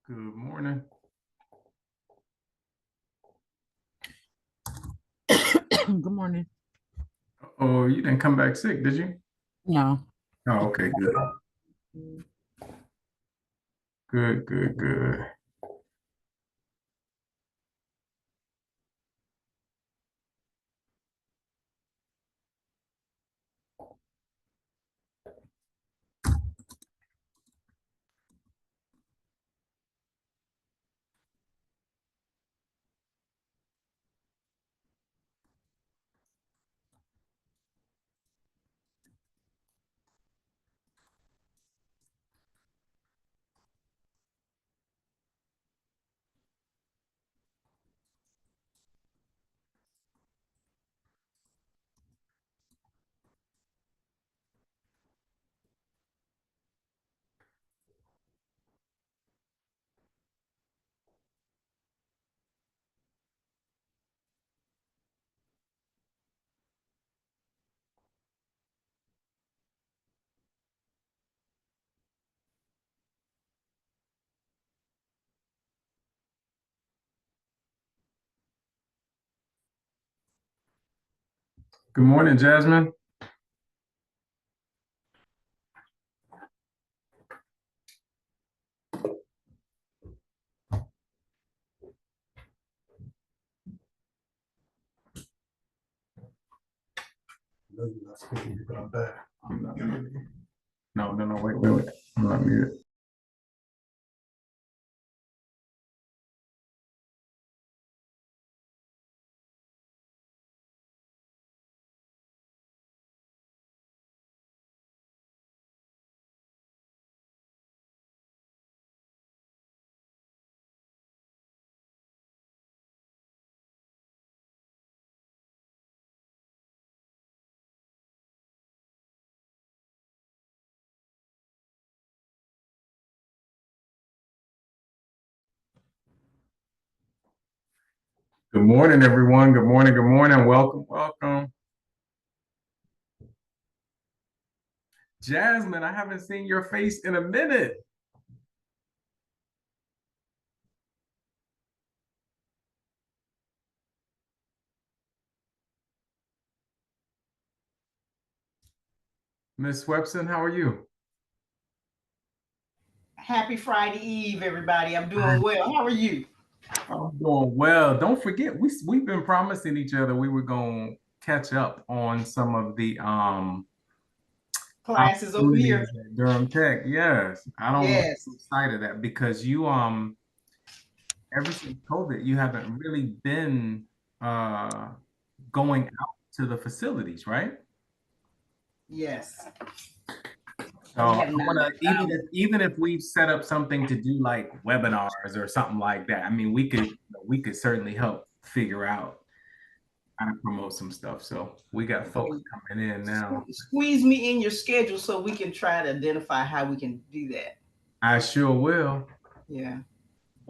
Good morning. Good morning. Oh, you didn't come back sick, did you? No. Oh, okay, good. Good. Good morning, Jasmine. No, you're not speaking, but I'm back. I'm not muted. No, wait. I'm not muted. Good morning, everyone. Good morning. Welcome. Jasmine, I haven't seen your face in a minute. Miss Swepson, how are you? Happy Friday Eve, everybody. I'm doing well. How are you? I'm doing well. Don't forget, we've been promising each other we were gonna catch up on some of the Classes over here. at Durham Tech. Yes. I don't know if Yes. I'm excited that because you ever since COVID, you haven't really been going out to the facilities, right? Yes. So I wanna, even if we've set up something to do like webinars or something like that, I mean, we could certainly help figure out how to promote some stuff. So we got folks coming in now. Squeeze me in your schedule so we can try to identify how we can do that. I sure will. Yeah.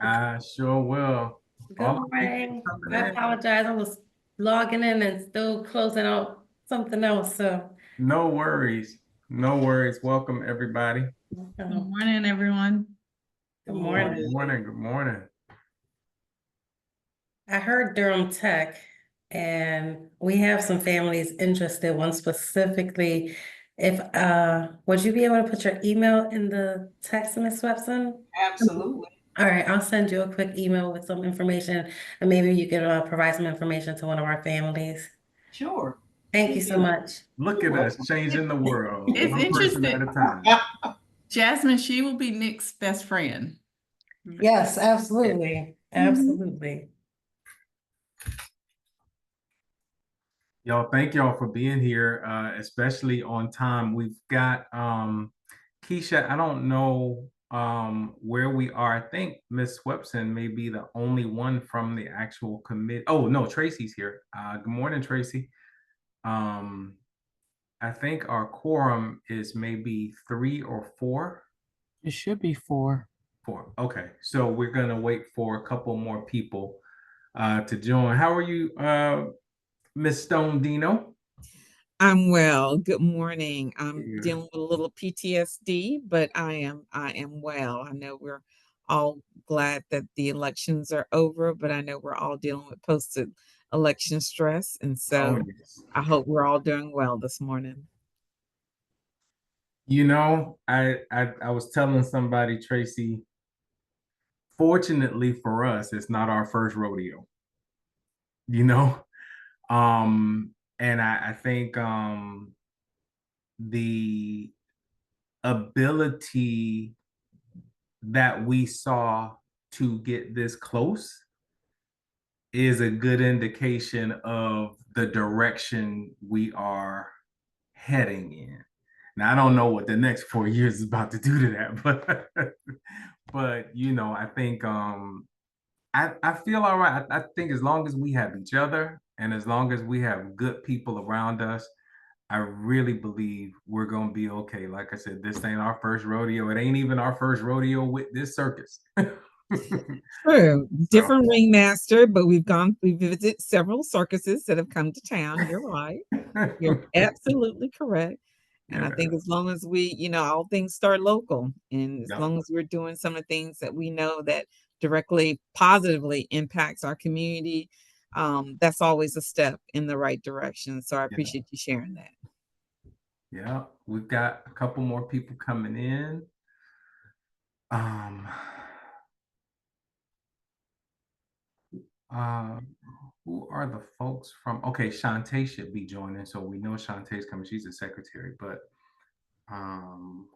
I sure will. Good morning. I apologize. I was logging in and still closing out something else. So No worries. No worries. Welcome, everybody. Good morning, everyone. Good morning. Good morning. I heard Durham Tech, and we have some families interested. One specifically, if would you be able to put your email in the text, Ms. Swepson? Absolutely. All right, I'll send you a quick email with some information, and maybe you could provide some information to one of our families. Sure. Thank you so much. Look at us changing the world. It's one person interesting. at a time. Jasmine, she will be Nick's best friend. Yes, absolutely. Absolutely. Y'all, thank y'all for being here, especially on time. We've got Keisha, I don't know where we are. I think Miss Swepson may be the only one from the actual committee. Oh, no, Tracy's here. Good morning, Tracy. I think our quorum is maybe 3 or 4. It should be 4. 4. Okay, so we're gonna wait for a couple more people to join. How are you, Miss Stone Dino? I'm well. Good morning. I'm dealing with a little PTSD, but I am well. I know we're all glad that the elections are over, but I know we're all dealing with post-election stress. And Oh, so yes. I hope we're all doing well this morning. You know, I was telling somebody, Tracy, fortunately for us, it's not our first rodeo, you know? And I think the ability that we saw to get this close is a good indication of the direction we are heading in. Now, I don't know what the next 4 years is about to do to that, but you know, I think I feel all right. I think as long as we have each other and as long as we have good people around us, I really believe we're gonna be okay. Like I said, this ain't our first rodeo. It ain't even our first rodeo with this circus. True, So, different ringmaster, but we visited several circuses that have come to town. You're right. You're absolutely correct. And I yeah, think as long as we, all things start local, and as yeah, long as we're doing some of the things that we know that directly positively impacts our community, that's always a step in the right direction. So I yeah, appreciate you sharing that. yeah. We've got a couple more people coming in. Um, uh, who are the folks from? Okay, Shantae should be joining, so we know Shantae's coming. She's the secretary, but um,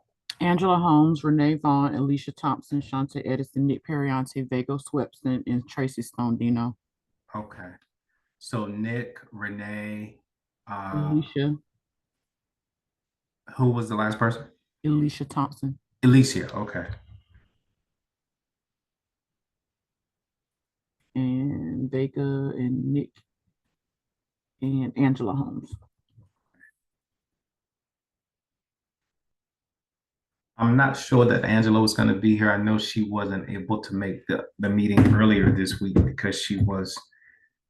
Angela Holmes, Renee Vaughn, Alicia Thompson, Shante Edison, Nick Periante, Vago Swepson, and Tracy Stondino. okay. So Nick, Renee, uh, Alicia, who was the last person? Alicia Thompson, Alicia. Okay. and Vega, and Nick, and Angela Holmes. I'm not sure that Angela was going to be here. I know she wasn't able to make the meeting earlier this week because she was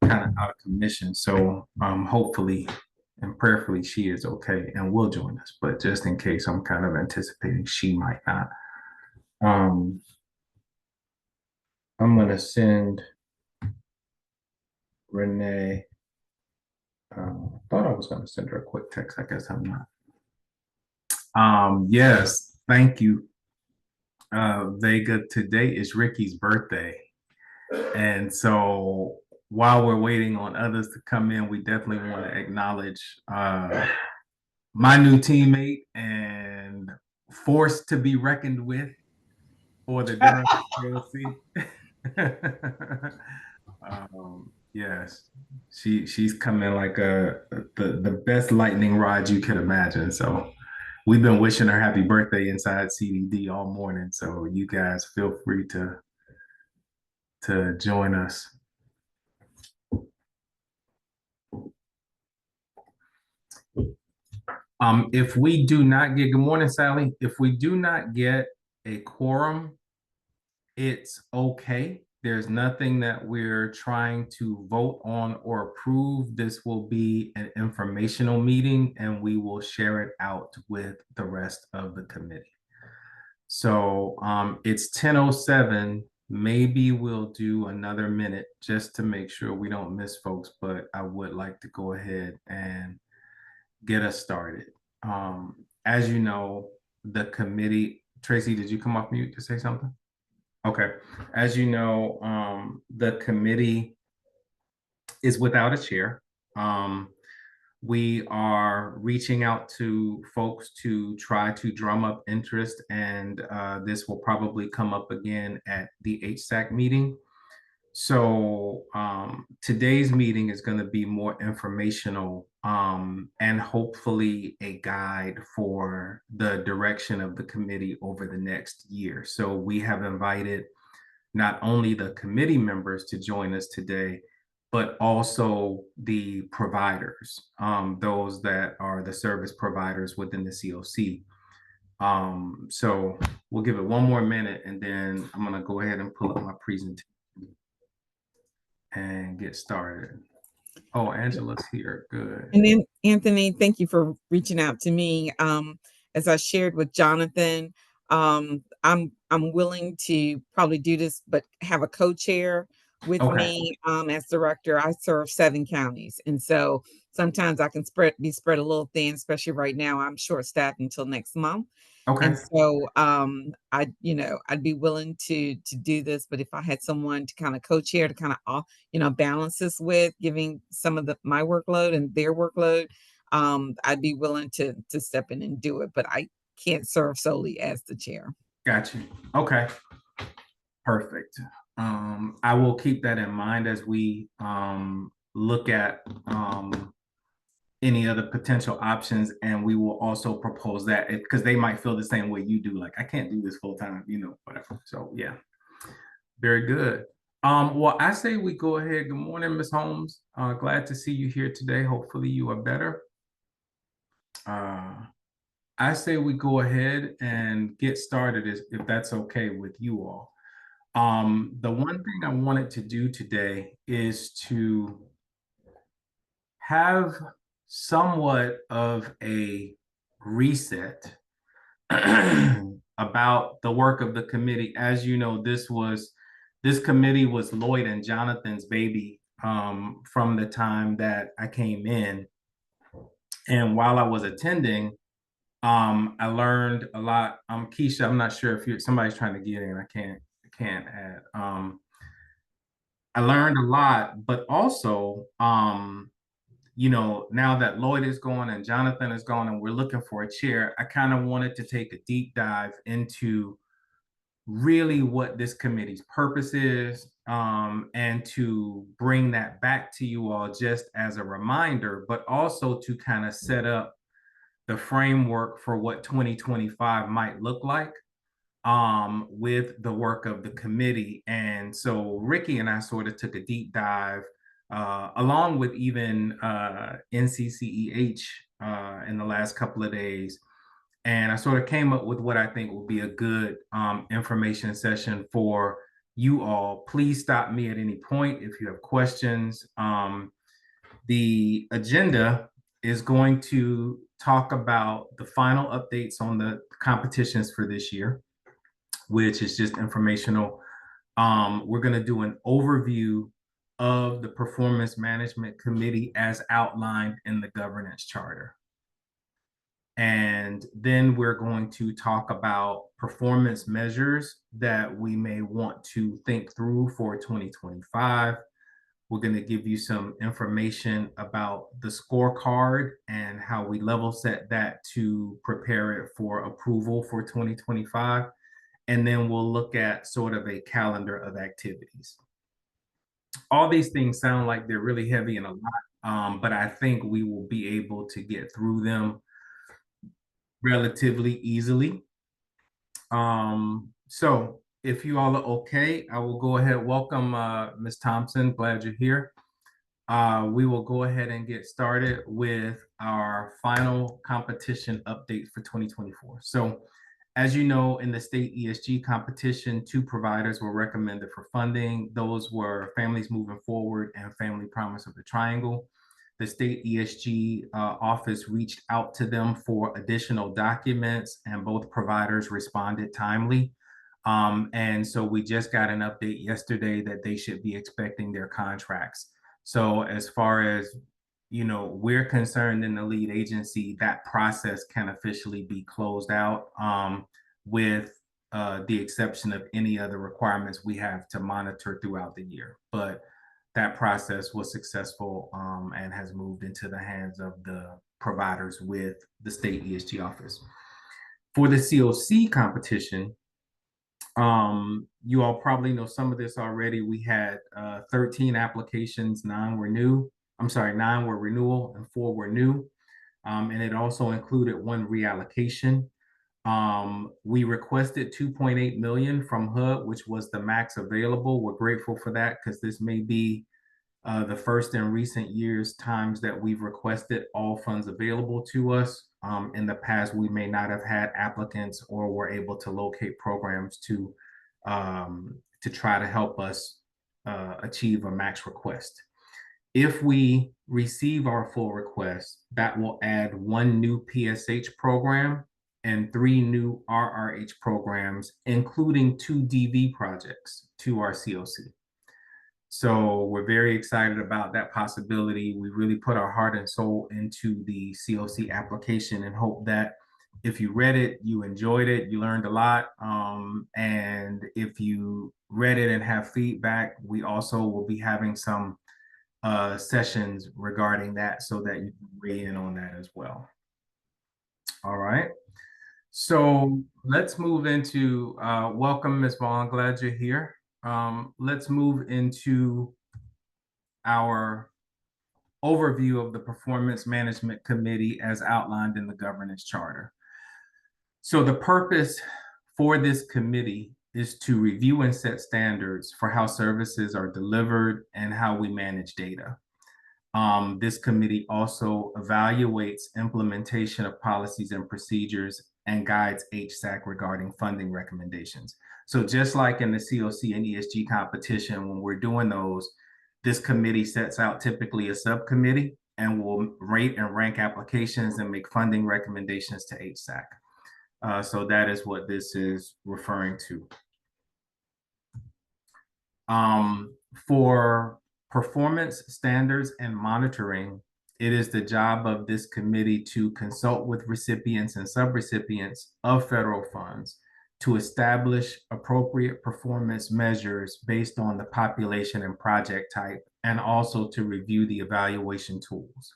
kind of out of commission. So hopefully and prayerfully she is okay and will join us. But just in case, I'm kind of anticipating she might not. Um, I'm going to send Renee. Thought I was going to send her a quick text. I guess I'm not. Yes, thank you, Vega. Today is Ricky's birthday. And so while we're waiting on others to come in, we definitely want to acknowledge my new teammate and force to be reckoned with for the Durham PLC. Yes, she's coming like the best lightning rod you can imagine. So we've been wishing her happy birthday inside CDD all morning. So you guys feel free to join us. If we do not get, good morning, Sally. If we do not get a quorum, it's okay. There's nothing that we're trying to vote on or approve. This will be an informational meeting and we will share it out with the rest of the committee. So it's 10:07. Maybe we'll do another minute just to make sure we don't miss folks, but I would like to go ahead and get us started. As you know, the committee, Tracy, did you come off mute to say something? Okay. As you know, the committee is without a chair. We are reaching out to folks to try to drum up interest, and this will probably come up again at the HSAC meeting. So today's meeting is going to be more informational and hopefully a guide for the direction of the committee over the next year. So we have invited not only the committee members to join us today, but also the providers, those that are the service providers within the COC. So we'll give it one more minute and then I'm going to go ahead and pull up my presentation and get started. Oh, Angela's here. Good. And then, Anthony, thank you for reaching out to me. As I shared with Jonathan, I'm willing to probably do this, but have a co-chair with Okay. me as director. I serve 7 counties, and so sometimes I can be spread a little thin, especially right now. I'm short staffed until next month. Okay. And so I'd be willing to do this, but if I had someone to kind of co-chair to kind of balance this with giving some of my workload and their workload, I'd be willing to step in and do it, but I can't serve solely as the chair. Got you. Okay. Perfect. I will keep that in mind as we look at any other potential options, and we will also propose that because they might feel the same way you do. Like, I can't do this full time, whatever. So yeah, very good. Well, I say we go ahead. Good morning, Ms. Holmes. Glad to see you here today. Hopefully you are better. I say we go ahead and get started if that's okay with you all. The one thing I wanted to do today is to have somewhat of a reset about the work of the committee. As you know, this committee was Lloyd and Jonathan's baby from the time that I came in. And while I was attending, I learned a lot. Keisha, I'm not sure if somebody's trying to get in. I can't add. I learned a lot, but also, now that Lloyd is gone and Jonathan is gone and we're looking for a chair, I kind of wanted to take a deep dive into really what this committee's purpose is, and to bring that back to you all just as a reminder, but also to kind of set up the framework for what 2025 might look like with the work of the committee. And so Ricky and I sort of took a deep dive along with even NCCEH in the last couple of days. And I sort of came up with what I think will be a good information session for you all. Please stop me at any point if you have questions. The agenda is going to talk about the final updates on the competitions for this year, which is just informational. We're going to do an overview of the Performance Management Committee as outlined in the governance charter. And then we're going to talk about performance measures that we may want to think through for 2025. We're going to give you some information about the scorecard and how we level set that to prepare it for approval for 2025. And then we'll look at sort of a calendar of activities. All these things sound like they're really heavy and a lot, but I think we will be able to get through them relatively easily. So if you all are okay, I will go ahead. Welcome, Ms. Thompson. Glad you're here. We will go ahead and get started with our final competition update for 2024. So as you know, in the state ESG competition, 2 providers were recommended for funding. Those were Families Moving Forward and Family Promise of the Triangle. The state ESG office reached out to them for additional documents, and both providers responded timely. And so we just got an update yesterday that they should be expecting their contracts. So as far as we're concerned in the lead agency, that process can officially be closed out, with the exception of any other requirements we have to monitor throughout the year. But that process was successful and has moved into the hands of the providers with the state ESG office. For the COC competition, you all probably know some of this already. We had 13 applications, 9 were renewal and 4 were new. And it also included 1 reallocation. We requested 2.8 million from HUD, which was the max available. We're grateful for that because this may be the first in recent years times that we've requested all funds available to us. In the past, we may not have had applicants or were able to locate programs to try to help us achieve a max request. If we receive our full request, that will add 1 new PSH program and 3 new RRH programs, including 2 DV projects to our COC. So we're very excited about that possibility. We really put our heart and soul into the COC application and hope that if you read it, you enjoyed it, you learned a lot. And if you read it and have feedback, we also will be having some sessions regarding that so that you can weigh in on that as well. All right. So let's move into, welcome, Ms. Vaughn, glad you're here. Let's move into our overview of the Performance Management Committee as outlined in the governance charter. So the purpose for this committee is to review and set standards for how services are delivered and how we manage data. This committee also evaluates implementation of policies and procedures and guides HSAC regarding funding recommendations. So just like in the COC and ESG competition, when we're doing those, this committee sets out typically a subcommittee and will rate and rank applications and make funding recommendations to HSAC. So that is what this is referring to. For performance standards and monitoring, it is the job of this committee to consult with recipients and subrecipients of federal funds to establish appropriate performance measures based on the population and project type, and also to review the evaluation tools.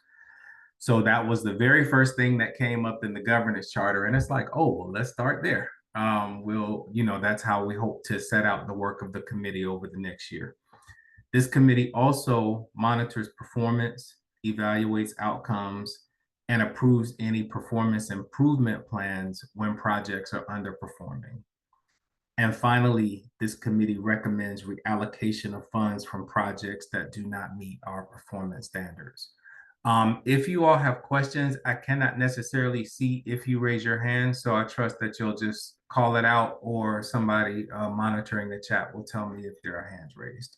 So that was the very first thing that came up in the governance charter. And it's like, oh, well, let's start there. That's how we hope to set out the work of the committee over the next year. This committee also monitors performance, evaluates outcomes, and approves any performance improvement plans when projects are underperforming. And finally, this committee recommends reallocation of funds from projects that do not meet our performance standards. If you all have questions, I cannot necessarily see if you raise your hand, so I trust that you'll just call it out, or somebody monitoring the chat will tell me if there are hands raised.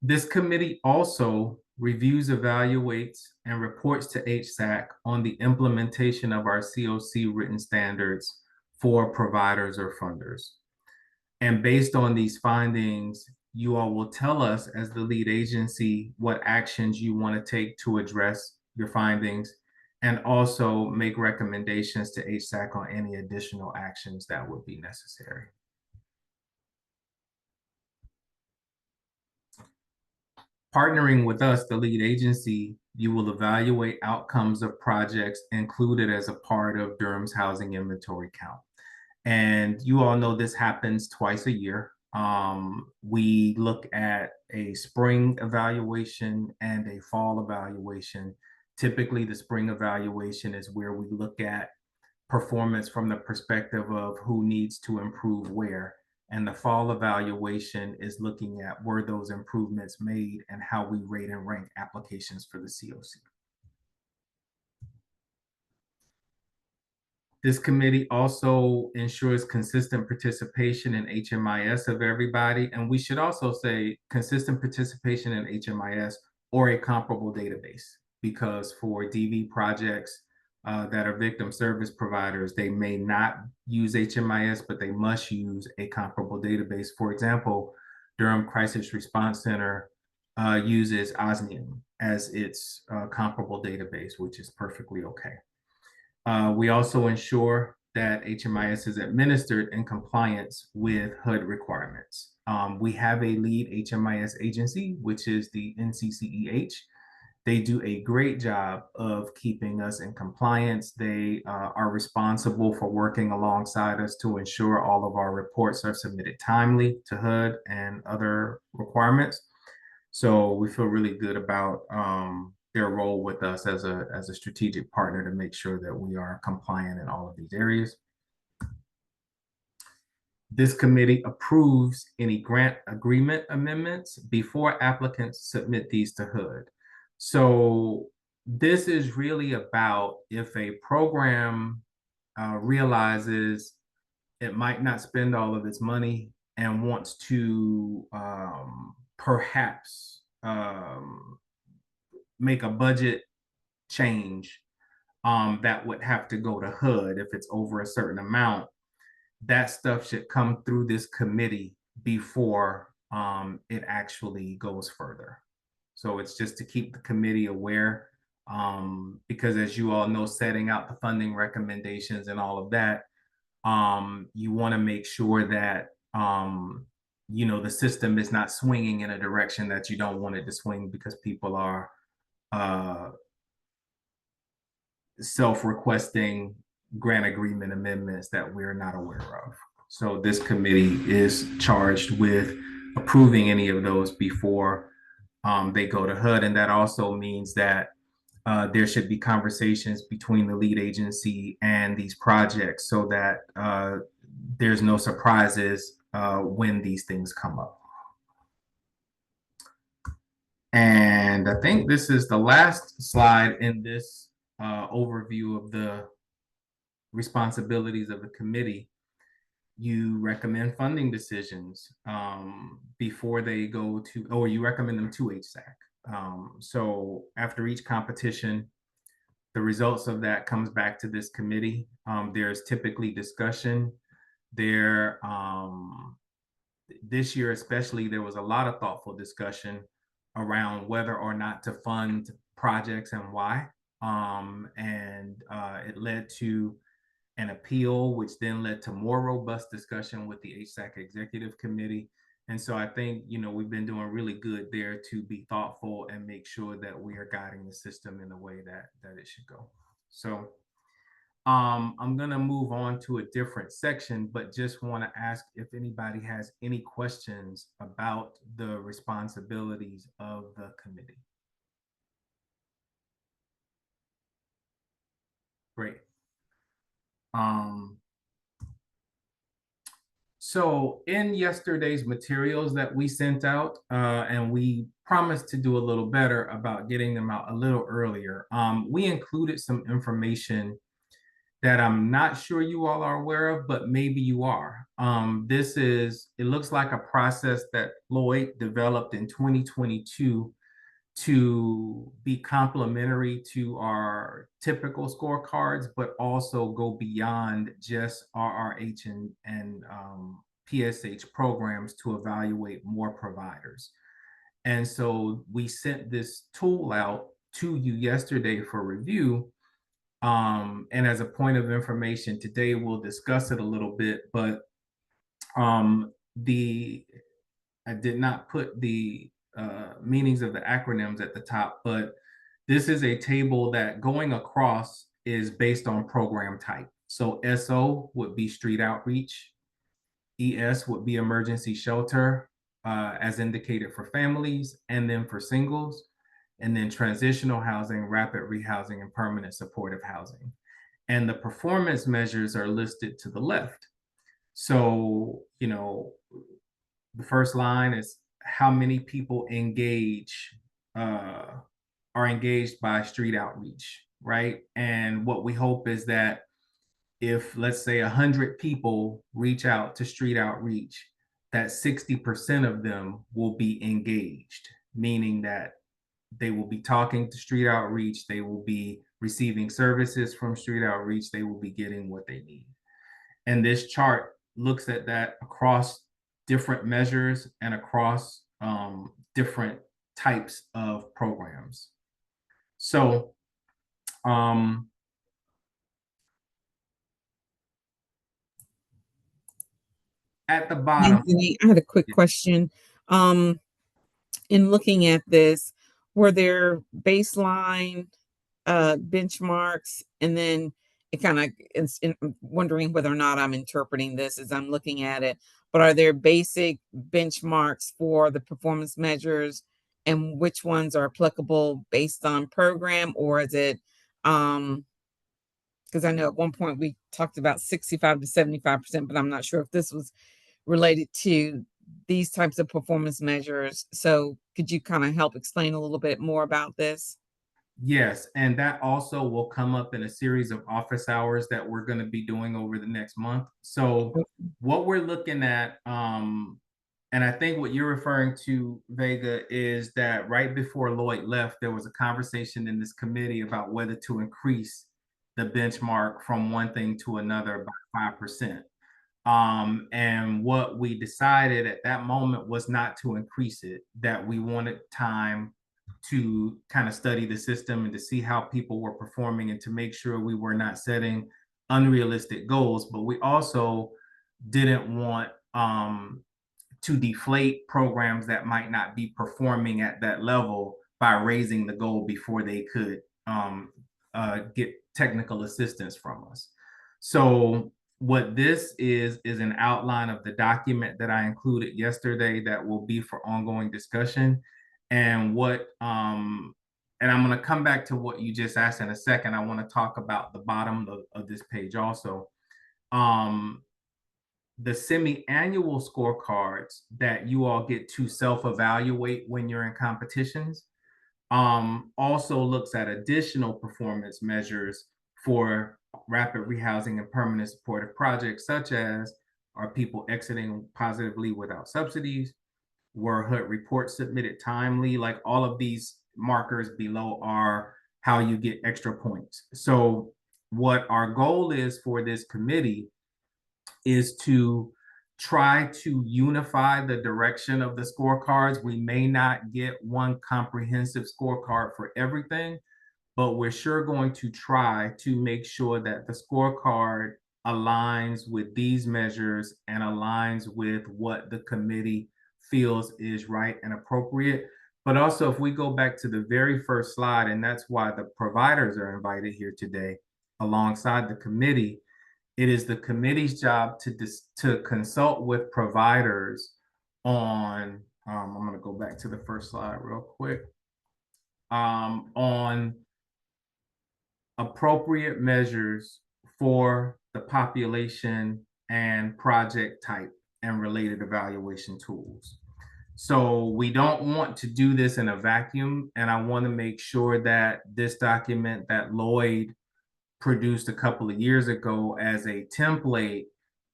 This committee also reviews, evaluates, and reports to HSAC on the implementation of our COC written standards for providers or funders. And based on these findings, you all will tell us as the lead agency what actions you want to take to address your findings, and also make recommendations to HSAC on any additional actions that would be necessary. Partnering with us, the lead agency, you will evaluate outcomes of projects included as a part of Durham's housing inventory count. And you all know this happens twice a year. We look at a spring evaluation and a fall evaluation. Typically, the spring evaluation is where we look at performance from the perspective of who needs to improve where. And the fall evaluation is looking at were those improvements made and how we rate and rank applications for the COC. This committee also ensures consistent participation in HMIS of everybody. And we should also say consistent participation in HMIS or a comparable database, because for DV projects that are victim service providers, they may not use HMIS, but they must use a comparable database. For example, Durham Crisis Response Center uses Osmium as its comparable database, which is perfectly okay. We also ensure that HMIS is administered in compliance with HUD requirements. We have a lead HMIS agency, which is the NCCEH. They do a great job of keeping us in compliance. They are responsible for working alongside us to ensure all of our reports are submitted timely to HUD and other requirements. So we feel really good about their role with us as a strategic partner to make sure that we are compliant in all of these areas. This committee approves any grant agreement amendments before applicants submit these to HUD. So this is really about if a program realizes it might not spend all of its money and wants to perhaps make a budget change that would have to go to HUD if it's over a certain amount. That stuff should come through this committee before it actually goes further. So it's just to keep the committee aware, because as you all know, setting out the funding recommendations and all of that, you want to make sure that the system is not swinging in a direction that you don't want it to swing, because people are self-requesting grant agreement amendments that we're not aware of. So this committee is charged with approving any of those before they go to HUD. And that also means that there should be conversations between the lead agency and these projects, so that there's no surprises when these things come up. And I think this is the last slide in this overview of the responsibilities of the committee. You recommend funding decisions before they go to, or you recommend them to HSAC. So after each competition, the results of that comes back to this committee. There's typically discussion there. This year especially, there was a lot of thoughtful discussion around whether or not to fund projects and why. And it led to an appeal, which then led to more robust discussion with the HSAC Executive Committee. And so I think, we've been doing really good there to be thoughtful and make sure that we are guiding the system in the way that it should go. So I'm going to move on to a different section, but just want to ask if anybody has any questions about the responsibilities of the committee. Great. So in yesterday's materials that we sent out, and we promised to do a little better about getting them out a little earlier, we included some information that I'm not sure you all are aware of, but maybe you are. It looks like a process that Lloyd developed in 2022 to be complementary to our typical scorecards, but also go beyond just RRH and PSH programs to evaluate more providers. And so we sent this tool out to you yesterday for review. And as a point of information, today we'll discuss it a little bit, but I did not put the meanings of the acronyms at the top, but this is a table that going across is based on program type. So SO would be street outreach, ES would be emergency shelter, as indicated for families, and then for singles, and then transitional housing, rapid rehousing, and permanent supportive housing. And the performance measures are listed to the left. So, the first line is how many people are engaged by street outreach, right? And what we hope is that if, let's say, 100 people reach out to street outreach, that 60% of them will be engaged, meaning that they will be talking to street outreach, they will be receiving services from street outreach, they will be getting what they need. And this chart looks at that across different measures and across different types of programs. So at the bottom. Anthony, I had a quick question. In looking at this, were there baseline benchmarks, and then it kind of is wondering whether or not I'm interpreting this as I'm looking at it, but are there basic benchmarks for the performance measures, and which ones are applicable based on program, or is it because I know at one point we talked about 65 to 75%, but I'm not sure if this was related to these types of performance measures. So could you kind of help explain a little bit more about this? Yes, and that also will come up in a series of office hours that we're going to be doing over the next month. So what we're looking at, and I think what you're referring to, Vega, is that right before Lloyd left, there was a conversation in this committee about whether to increase the benchmark from one thing to another by 5%. And what we decided at that moment was not to increase it, that we wanted time to kind of study the system and to see how people were performing and to make sure we were not setting unrealistic goals. But we also didn't want to deflate programs that might not be performing at that level by raising the goal before they could get technical assistance from us. So what this is an outline of the document that I included yesterday that will be for ongoing discussion. And what and I'm going to come back to what you just asked in a second. I want to talk about the bottom of this page also. The semi-annual scorecards that you all get to self-evaluate when you're in competitions also looks at additional performance measures for rapid rehousing and permanent supportive projects, such as are people exiting positively without subsidies, were HUD reports submitted timely, like all of these markers below are how you get extra points. So what our goal is for this committee is to try to unify the direction of the scorecards. We may not get one comprehensive scorecard for everything, but we're sure going to try to make sure that the scorecard aligns with these measures and aligns with what the committee feels is right and appropriate. But also, if we go back to the very first slide, and that's why the providers are invited here today alongside the committee, it is the committee's job to consult with providers on, I'm going to go back to the first slide real quick, on appropriate measures for the population and project type and related evaluation tools. So we don't want to do this in a vacuum, and I want to make sure that this document that Lloyd produced a couple of years ago as a template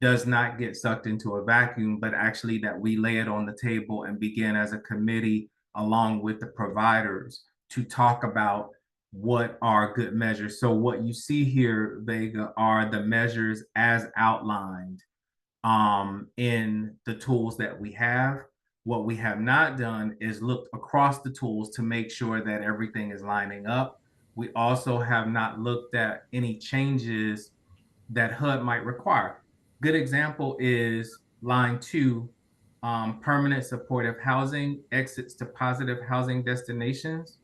does not get sucked into a vacuum, but actually that we lay it on the table and begin as a committee along with the providers to talk about what are good measures. So what you see here, Vega, are the measures as outlined in the tools that we have. What we have not done is looked across the tools to make sure that everything is lining up. We also have not looked at any changes that HUD might require. Good example is line 2, permanent supportive housing exits to positive housing destinations.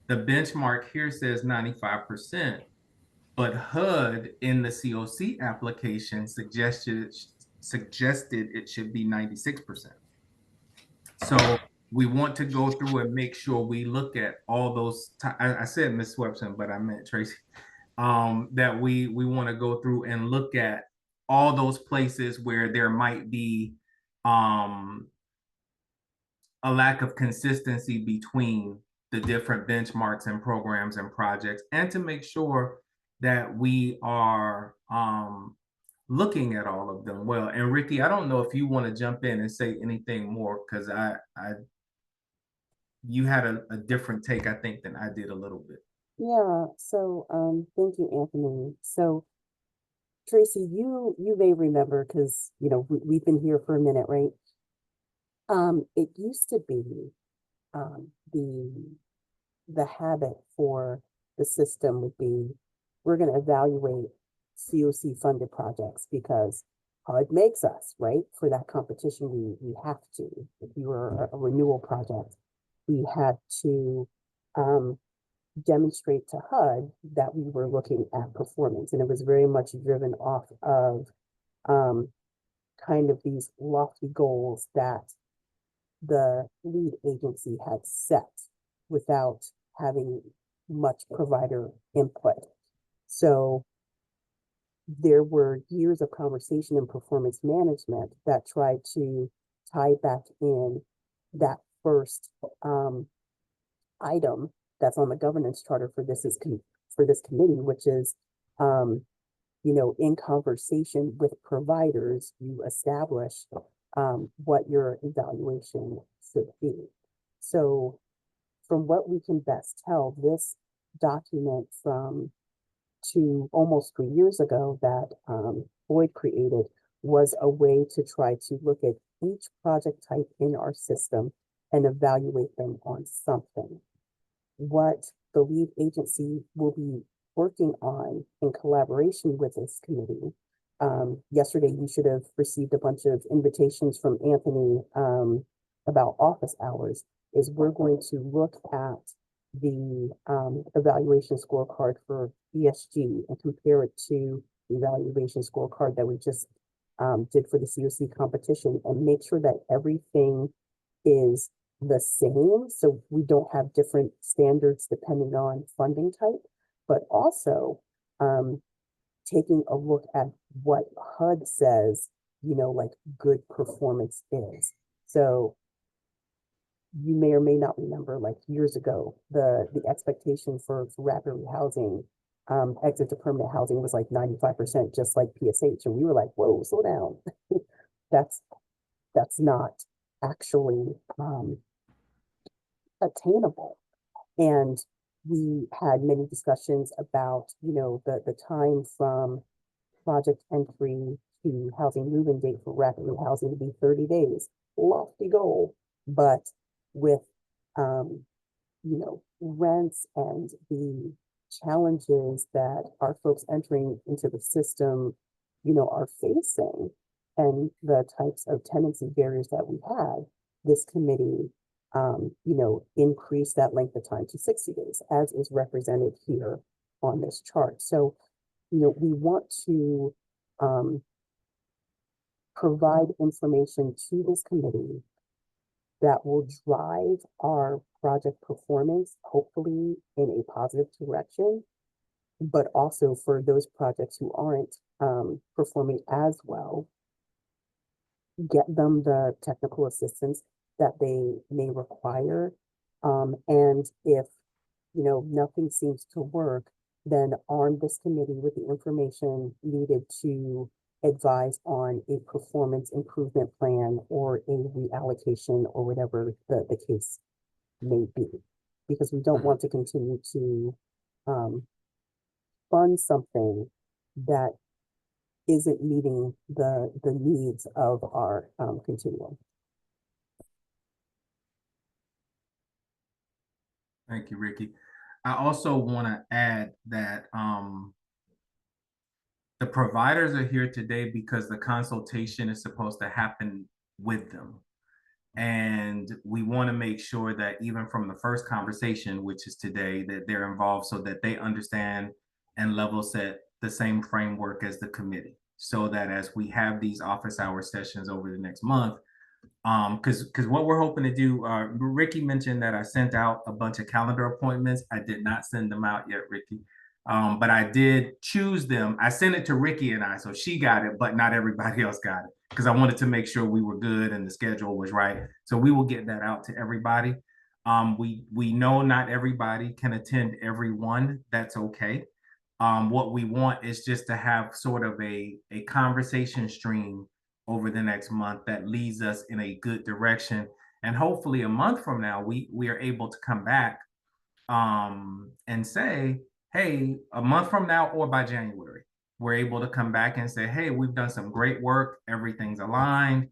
The benchmark here says 95%, but HUD in the COC application suggested it should be 96%. So we want to go through and make sure we look at all those. I said Ms. Swepson, but I meant Tracy. That we want to go through and look at all those places where there might be a lack of consistency between the different benchmarks and programs and projects, and to make sure that we are looking at all of them well. And Ricky, I don't know if you want to jump in and say anything more, because you had a different take, I think, than I did a little bit. Yeah, so thank you, Anthony. So Tracy, you may remember, because we've been here for a minute, right? It used to be the habit for the system would be, we're going to evaluate COC funded projects because HUD makes us, right? For that competition, we have to. If you were a renewal project, we had to demonstrate to HUD that we were looking at performance. And it was very much driven off of kind of these lofty goals that the lead agency had set without having much provider input. So there were years of conversation and performance management that tried to tie back in that first item that's on the governance charter for this committee, which is in conversation with providers, you establish what your evaluation should be. So from what we can best tell, this document from to almost 3 years ago that Boyd created was a way to try to look at each project type in our system and evaluate them on something. What the lead agency will be working on in collaboration with this committee. Yesterday, you should have received a bunch of invitations from Anthony about office hours, is we're going to look at the evaluation scorecard for ESG and compare it to the evaluation scorecard that we just did for the COC competition and make sure that everything is the same, so we don't have different standards depending on funding type, but also taking a look at what HUD says, like good performance is. So you may or may not remember, like years ago, the expectation for rapid rehousing, exit to permanent housing was like 95%, just like PSH, and we were like, whoa, slow down. that's not actually attainable. And we had many discussions about, the time from project entry to housing move-in date for rapid rehousing to be 30 days. Lofty goal, but with, rents and the challenges that our folks entering into the system, are facing and the types of tenancy barriers that we had, this committee increase that length of time to 60 days, as is represented here on this chart. So, we want to provide information to this committee that will drive our project performance, hopefully in a positive direction, but also for those projects who aren't performing as well, get them the technical assistance that they may require. And if, nothing seems to work, then arm this committee with the information needed to advise on a performance improvement plan or a reallocation or whatever the case may be. Because we don't want to continue to fund something that isn't meeting the needs of our continuum. Thank you, Ricky. I also want to add that the providers are here today because the consultation is supposed to happen with them. And we want to make sure that even from the first conversation, which is today, that they're involved so that they understand and level set the same framework as the committee. So that as we have these office hour sessions over the next month, because what we're hoping to do, Ricky mentioned that I sent out a bunch of calendar appointments. I did not send them out yet, Ricky. But I did choose them. I sent it to Ricky and I, so she got it, but not everybody else got it because I wanted to make sure we were good and the schedule was right. So we will get that out to everybody. We know not everybody can attend every one. That's okay. What we want is just to have sort of a conversation stream over the next month that leads us in a good direction. And hopefully a month from now, we are able to come back and say, hey, a month from now or by January, we're able to come back and say, hey, we've done some great work. Everything's aligned.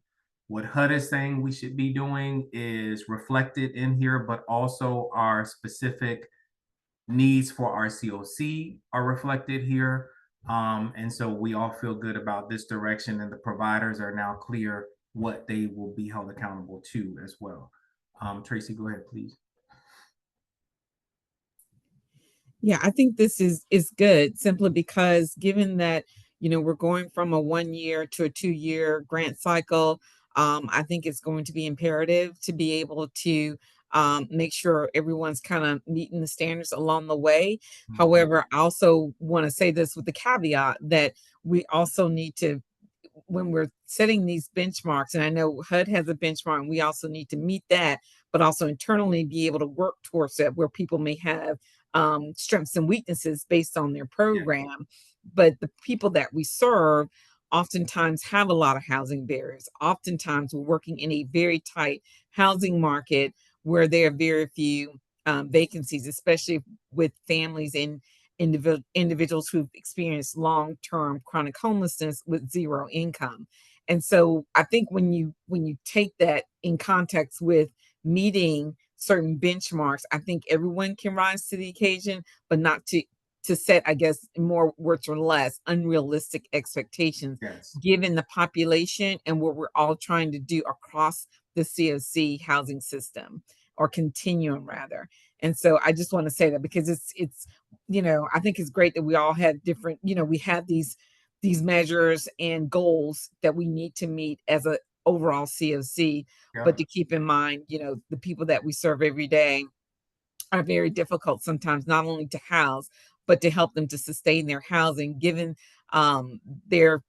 What HUD is saying we should be doing is reflected in here, but also our specific needs for our COC are reflected here. And so we all feel good about this direction, and the providers are now clear what they will be held accountable to as well. Tracy, go ahead, please. Yeah, I think this is good simply because given that, we're going from a 1 year to a 2 year grant cycle, I think it's going to be imperative to be able to make sure everyone's kind of meeting the standards along the way. However, I also want to say this with the caveat that we also need to, when we're setting these benchmarks, and I know HUD has a benchmark, and we also need to meet that, but also internally be able to work towards that where people may have strengths and weaknesses based on their program. Yeah. But the people that we serve oftentimes have a lot of housing barriers. Oftentimes we're working in a very tight housing market where there are very few vacancies, especially with families in individuals who've experienced long-term chronic homelessness with zero income. And so I think when you take that in context with meeting certain benchmarks, I think everyone can rise to the occasion, but not to set, I guess, more words or less, unrealistic expectations, Yes. given the population and what we're all trying to do across the COC housing system, or continuum rather. And so I just want to say that because it's I think it's great that we all have different, we have these measures and goals that we need to meet as a overall COC, but to keep in mind, the people that we serve every day are very difficult sometimes, not only to house, but to help them to sustain their housing, given their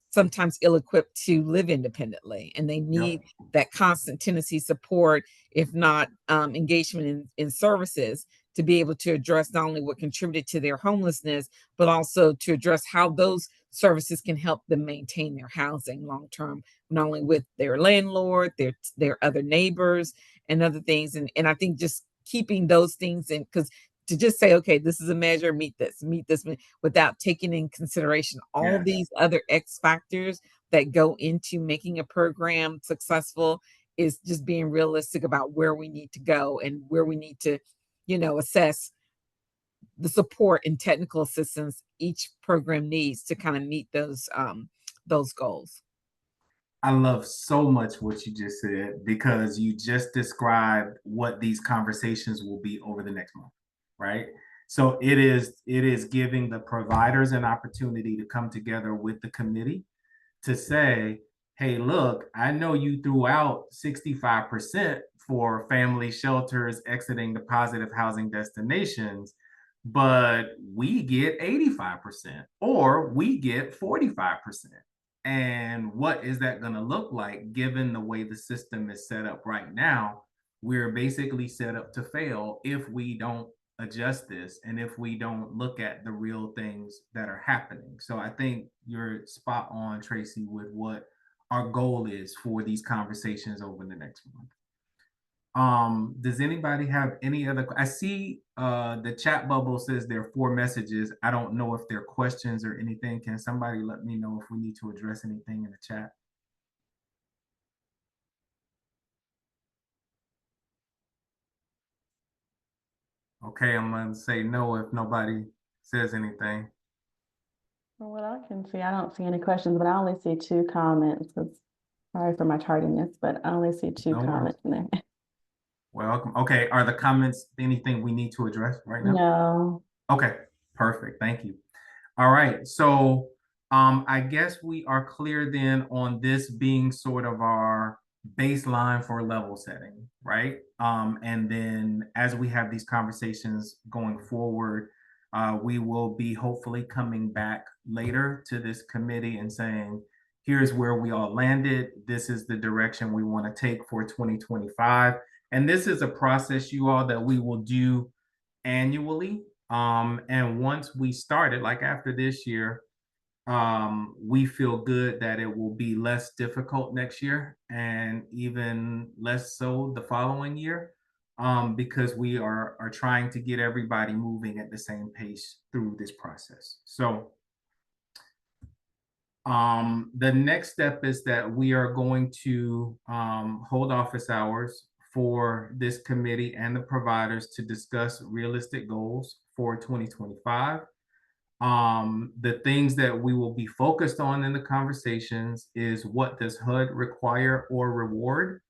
sometimes ill-equipped to live independently, and they need that constant tenancy support, if not engagement in services, to be able to address not only what contributed to their homelessness, but also to address how those services can help them maintain their housing long term, not only with their landlord, their other neighbors and other things. And I think just keeping those things in, because to just say, okay, this is a measure, meet this, without taking in consideration all these other X factors that go into making a program successful, is just being realistic about where we need to go and where we need to, assess the support and technical assistance each program needs to kind of meet those goals. I love so much what you just said, because you just described what these conversations will be over the next month, right? So it is giving the providers an opportunity to come together with the committee to say, hey, look, I know you threw out 65% for family shelters exiting the positive housing destinations, but we get 85% or we get 45%. And what is that going to look like given the way the system is set up right now? We're basically set up to fail if we don't adjust this and if we don't look at the real things that are happening. So I think you're spot on, Tracy, with what our goal is for these conversations over the next month. Does anybody have any other? I see the chat bubble says there are 4 messages. I don't know if they're questions or anything. Can somebody let me know if we need to address anything in the chat? Okay, I'm gonna say no if nobody says anything. From what I can see, I don't see any questions, but I only see 2 comments. Sorry for my tardiness, but I only see 2 No worries. comments in there. Welcome. Okay, are the comments anything we need to address right now? No. Okay, perfect. Thank you. All right, so I guess we are clear then on this being sort of our baseline for level setting, right? And then as we have these conversations going forward, we will be hopefully coming back later to this committee and saying, here's where we all landed. This is the direction we want to take for 2025. And this is a process, you all, that we will do annually. And once we started, like after this year, we feel good that it will be less difficult next year and even less so the following year, because we are trying to get everybody moving at the same pace through this process. So the next step is that we are going to hold office hours for this committee and the providers to discuss realistic goals for 2025. The things that we will be focused on in the conversations is, what does HUD require or reward?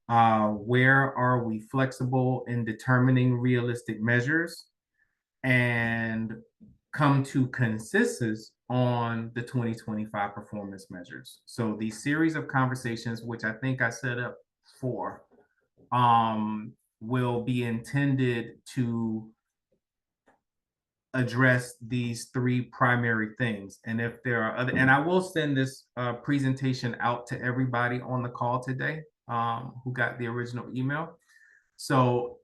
Where are we flexible in determining realistic measures? And come to consensus on the 2025 performance measures. So these series of conversations, which I think I set up for, will be intended to address these 3 primary things. And if there are other, and I will send this presentation out to everybody on the call today who got the original email. So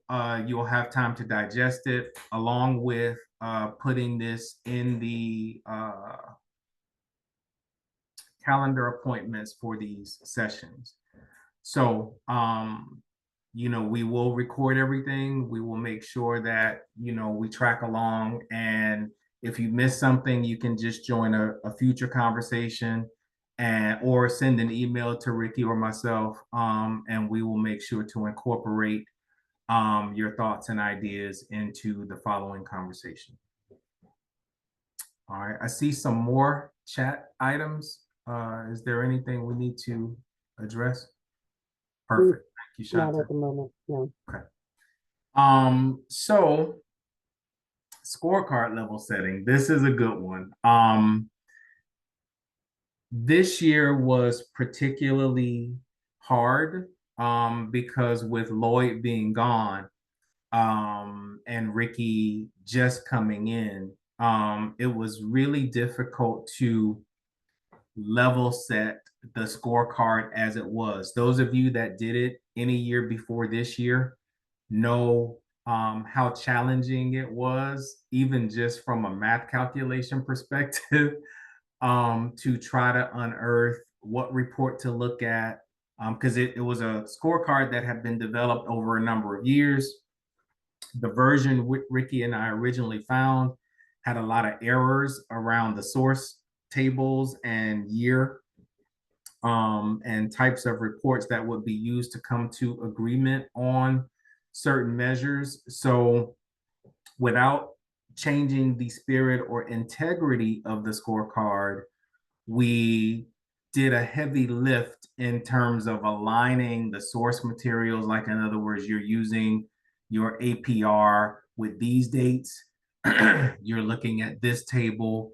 you'll have time to digest it, along with putting this in the calendar appointments for these sessions. So we will record everything. We will make sure that, we track along. And if you miss something, you can just join a future conversation or send an email to Ricky or myself. And we will make sure to incorporate your thoughts and ideas into the following conversation. All right, I see some more chat items. Is there anything we need to address? Perfect. Thank you, Not Shanta. at the moment, no. Okay. So scorecard level setting. This is a good one. This year was particularly hard because with Lloyd being gone and Ricky just coming in, it was really difficult to level set the scorecard as it was. Those of you that did it any year before this year know how challenging it was, even just from a math calculation perspective, to try to unearth what report to look at, because it was a scorecard that had been developed over a number of years. The version Ricky and I originally found had a lot of errors around the source tables and year and types of reports that would be used to come to agreement on certain measures. So without changing the spirit or integrity of the scorecard, we did a heavy lift in terms of aligning the source materials. Like, in other words, you're using your APR with these dates. You're looking at this table.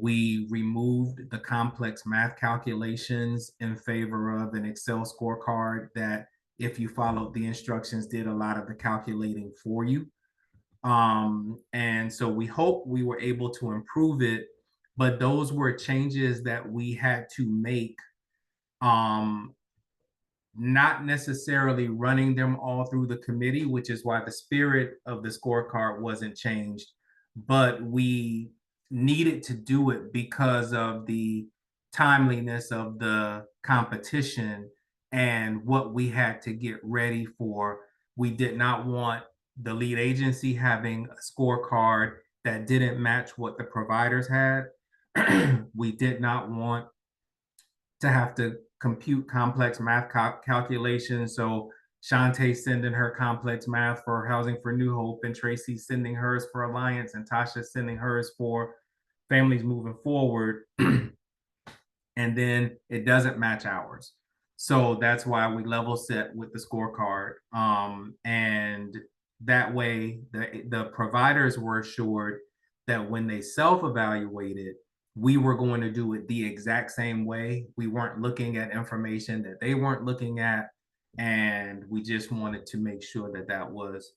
We removed the complex math calculations in favor of an Excel scorecard that, if you followed the instructions, did a lot of the calculating for you. And so we hope we were able to improve it, but those were changes that we had to make, not necessarily running them all through the committee, which is why the spirit of the scorecard wasn't changed, but we needed to do it because of the timeliness of the competition and what we had to get ready for. We did not want the lead agency having a scorecard that didn't match what the providers had. We did not want to have to compute complex math calculations. So Shantae sending her complex math for Housing for New Hope, and Tracy sending hers for Alliance, and Tasha sending hers for Families Moving Forward. And then it doesn't match ours. So that's why we level set with the scorecard. And that way the providers were assured that when they self-evaluated, we were going to do it the exact same way. We weren't looking at information that they weren't looking at. And we just wanted to make sure that that was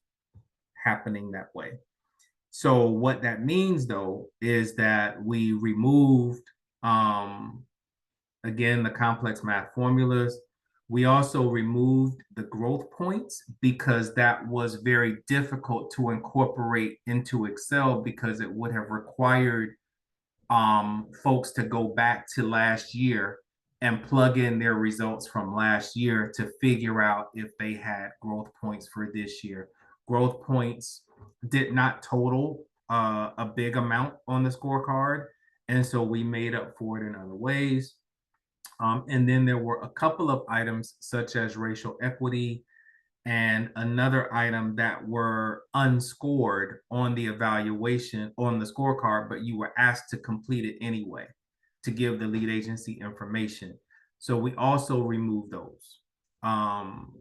happening that way. So what that means, though, is that we removed, again, the complex math formulas. We also removed the growth points because that was very difficult to incorporate into Excel, because it would have required folks to go back to last year and plug in their results from last year to figure out if they had growth points for this year. Growth points did not total a big amount on the scorecard, and so we made up for it in other ways. And then there were a couple of items such as racial equity and another item that were unscored on the evaluation on the scorecard, but you were asked to complete it anyway to give the lead agency information. So we also removed those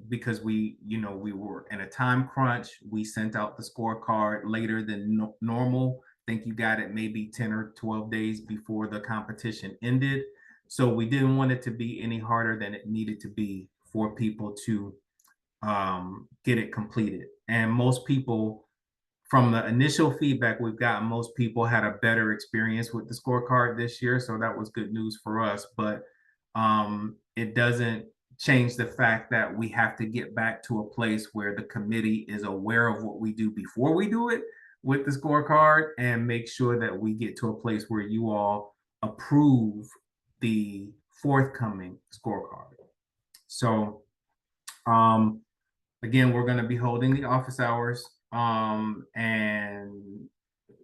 because we were in a time crunch. We sent out the scorecard later than normal. I think you got it maybe 10 or 12 days before the competition ended. So we didn't want it to be any harder than it needed to be for people to get it completed. And most people, from the initial feedback we've gotten, most people had a better experience with the scorecard this year. So that was good news for us. But it doesn't change the fact that we have to get back to a place where the committee is aware of what we do before we do it with the scorecard, and make sure that we get to a place where you all approve the forthcoming scorecard. So Again, we're going to be holding the office hours, and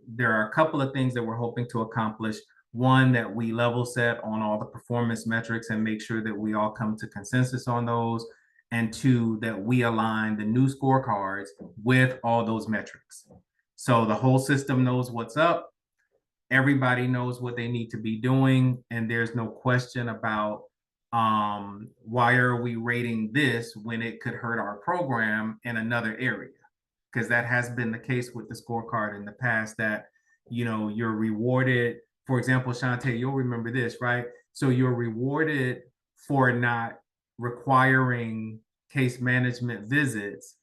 there are a couple of things that we're hoping to accomplish. One, that we level set on all the performance metrics and make sure that we all come to consensus on those. And two, that we align the new scorecards with all those metrics. So the whole system knows what's up. Everybody knows what they need to be doing. And there's no question about why are we rating this when it could hurt our program in another area? Because that has been the case with the scorecard in the past, that you're rewarded. For example, Shantae, you'll remember this, right? So you're rewarded for not requiring case management visits,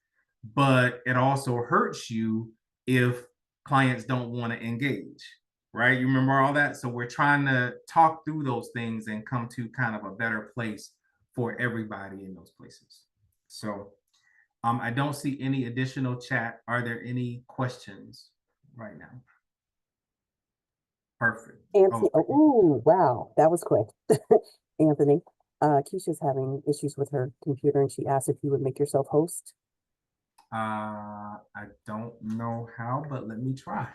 but it also hurts you if clients don't want to engage, right? You remember all that? So we're trying to talk through those things and come to kind of a better place for everybody in those places. So I don't see any additional chat. Are there any questions right now? Perfect. Anthony, Okay. oh, wow, that was quick. Anthony, Keisha's having issues with her computer and she asked if you would make yourself host. I don't know how, but let me try.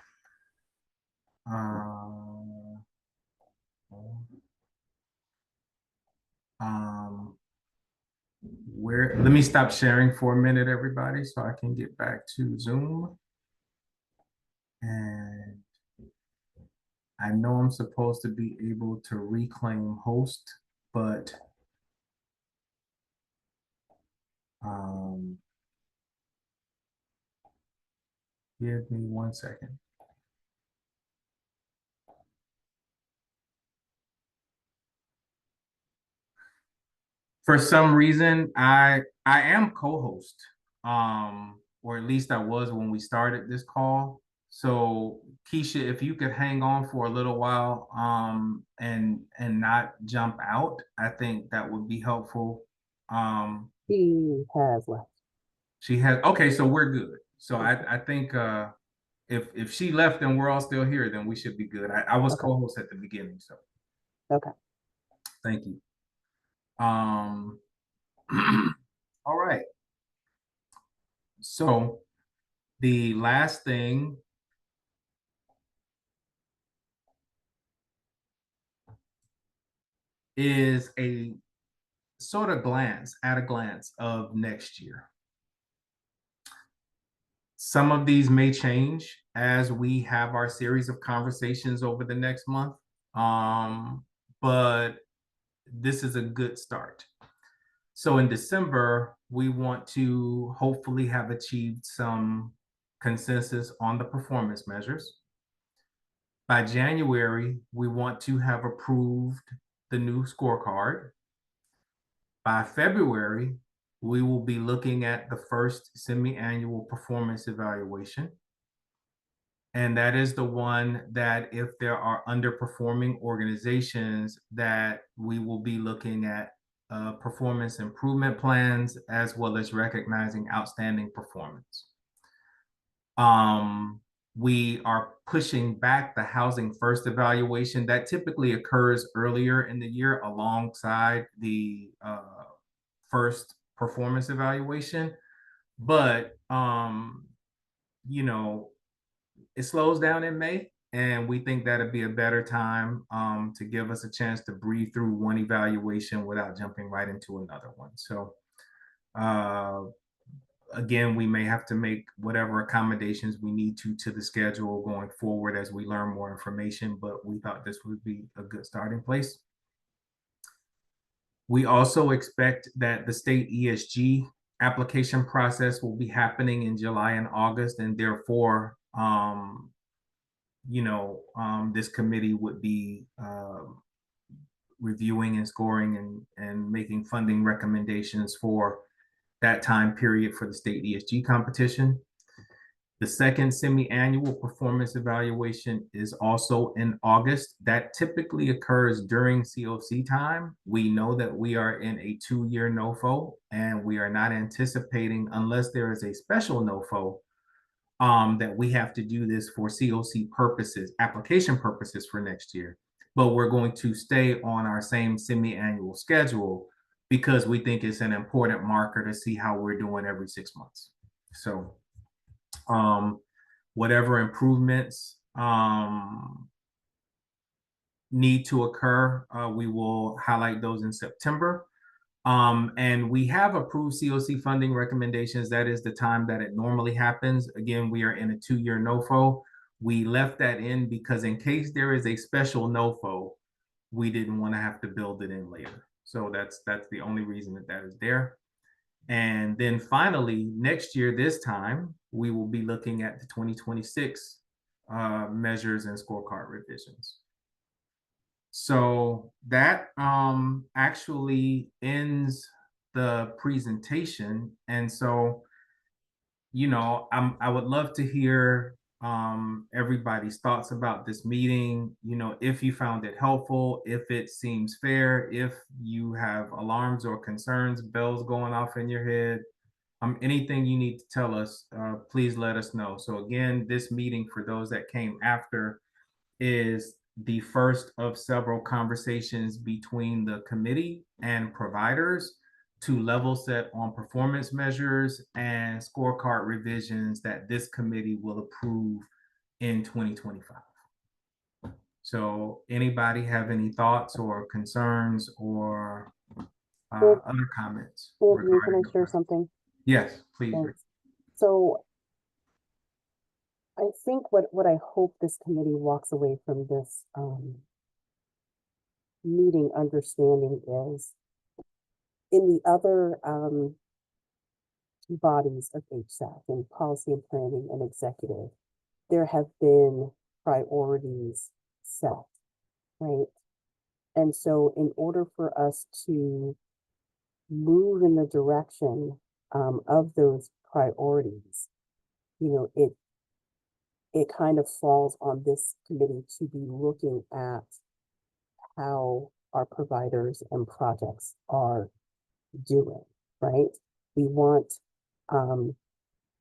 Let me stop sharing for a minute, everybody, so I can get back to Zoom. And I know I'm supposed to be able to reclaim host, but give me 1 second. For some reason, I am co-host, or at least I was when we started this call. So Keisha, if you could hang on for a little while, and not jump out, I think that would be helpful. She has left. She has, okay, so we're good. So I think if she left and we're all still here, then we should be good. I was co-host at the beginning, so Okay. thank you. All right. So the last thing is a sort of at a glance of next year. Some of these may change as we have our series of conversations over the next month, but this is a good start. So in December, we want to hopefully have achieved some consensus on the performance measures. By January, we want to have approved the new scorecard. By February, we will be looking at the first semi-annual performance evaluation. And that is the one that if there are underperforming organizations, that we will be looking at performance improvement plans, as well as recognizing outstanding performance. We are pushing back the housing first evaluation that typically occurs earlier in the year alongside the first performance evaluation. But, it slows down in May, and we think that'd be a better time to give us a chance to breathe through one evaluation without jumping right into another one. So again, we may have to make whatever accommodations we need to the schedule going forward as we learn more information, but we thought this would be a good starting place. We also expect that the state ESG application process will be happening in July and August, and therefore, this committee would be reviewing and scoring and making funding recommendations for that time period for the state ESG competition. The second semi-annual performance evaluation is also in August. That typically occurs during COC time. We know that we are in a 2-year NOFO, and we are not anticipating, unless there is a special NOFO, that we have to do this for COC purposes, application purposes for next year. But we're going to stay on our same semi-annual schedule because we think it's an important marker to see how we're doing every 6 months. So whatever improvements need to occur, we will highlight those in September. And we have approved COC funding recommendations. That is the time that it normally happens. Again, we are in a 2-year NOFO. We left that in because in case there is a special NOFO, we didn't want to have to build it in later. So that's the only reason that that is there. And then finally, next year, this time, we will be looking at the 2026 measures and scorecard revisions. So that actually ends the presentation. And so, you know, I would love to hear everybody's thoughts about this meeting. You know, if you found it helpful, if it seems fair, if you have alarms or concerns, bells going off in your head, anything you need to tell us, please let us know. So again, this meeting, for those that came after, is the first of several conversations between the committee and providers to level set on performance measures and scorecard revisions that this committee will approve in 2025. So anybody have any thoughts or concerns or other comments? Anthony, can I regarding share the- something? Yes, please. Rick. Thanks. So I think what I hope this committee walks away from this meeting understanding is in the other bodies of HSAC and policy and planning and executive, there have been priorities set, right? And so in order for us to move in the direction of those priorities, you know, it kind of falls on this committee to be looking at how our providers and projects are doing, right? We want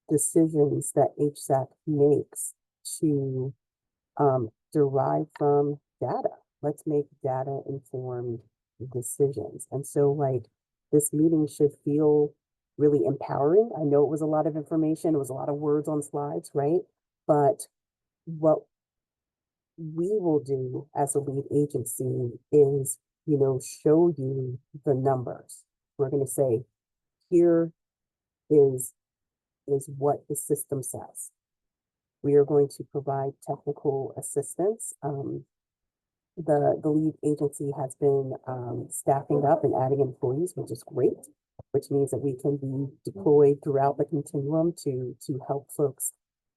decisions that HSAC makes to derive from data. Let's make data informed decisions. And so like this meeting should feel really empowering. I know it was a lot of information. It was a lot of words on slides, right? But what we will do as a lead agency is, you know, show you the numbers. We're going to say, here is what the system says. We are going to provide technical assistance. The lead agency has been staffing up and adding employees, which is great, which means that we can be deployed throughout the continuum to help folks,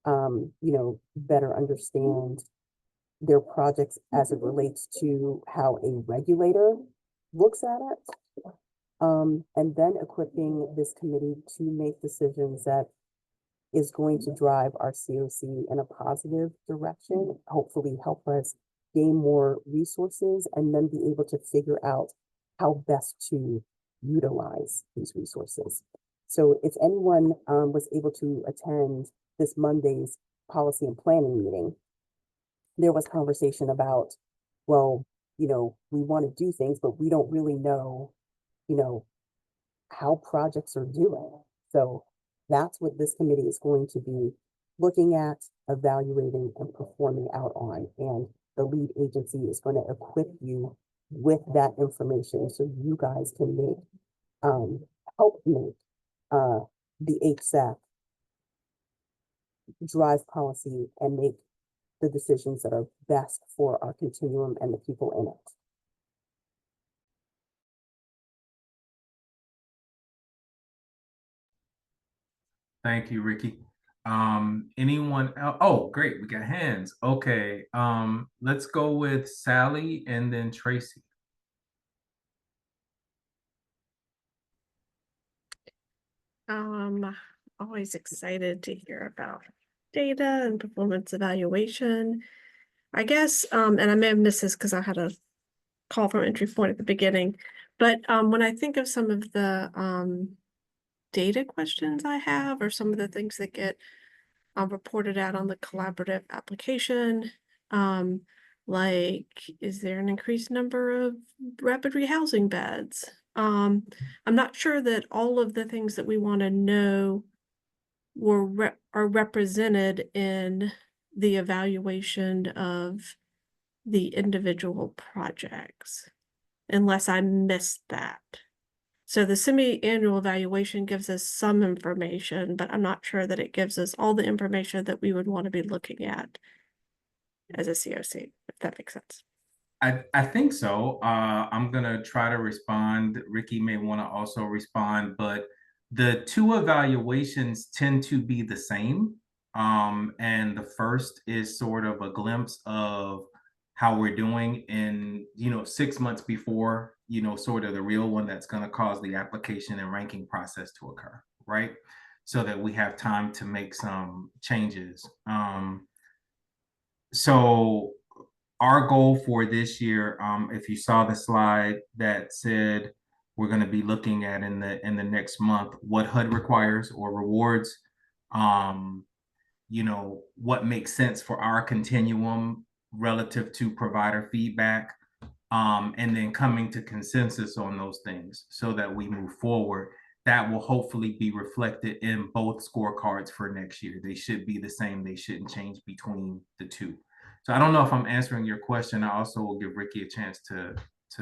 you know, better understand their projects as it relates to how a regulator looks at it. And then equipping this committee to make decisions that is going to drive our COC in a positive direction, hopefully help us gain more resources and then be able to figure out how best to utilize these resources. So if anyone was able to attend this Monday's policy and planning meeting, there was conversation about, well, you know, we want to do things, but we don't really know, you know, how projects are doing. So that's what this committee is going to be looking at, evaluating, and performing out on. And the lead agency is going to equip you with that information so you guys can make, help make the HSAC drive policy and make the decisions that are best for our continuum and the people in it. Thank you, Ricky. Anyone else? Oh, great. We got hands. Okay. Let's go with Sally and then Tracy. Always excited to hear about data and performance evaluation. I guess, and I may have missed this because I had a call from entry point at the beginning, but when I think of some of the data questions I have, or some of the things that get reported out on the collaborative application, like, is there an increased number of rapid rehousing beds? I'm not sure that all of the things that we want to know are represented in the evaluation of the individual projects, unless I missed that. So the semi-annual evaluation gives us some information, but I'm not sure that it gives us all the information that we would want to be looking at as a COC, if that makes sense. I think so. I'm gonna try to respond. Ricky may want to also respond, but the two evaluations tend to be the same. And the first is sort of a glimpse of how we're doing in, 6 months before, sort of the real one that's going to cause the application and ranking process to occur, right? So that we have time to make some changes. So our goal for this year, if you saw the slide that said we're going to be looking at in the next month what HUD requires or rewards, what makes sense for our continuum relative to provider feedback, and then coming to consensus on those things so that we move forward. That will hopefully be reflected in both scorecards for next year. They should be the same. They shouldn't change between the two. So I don't know if I'm answering your question. I also will give Ricky a chance to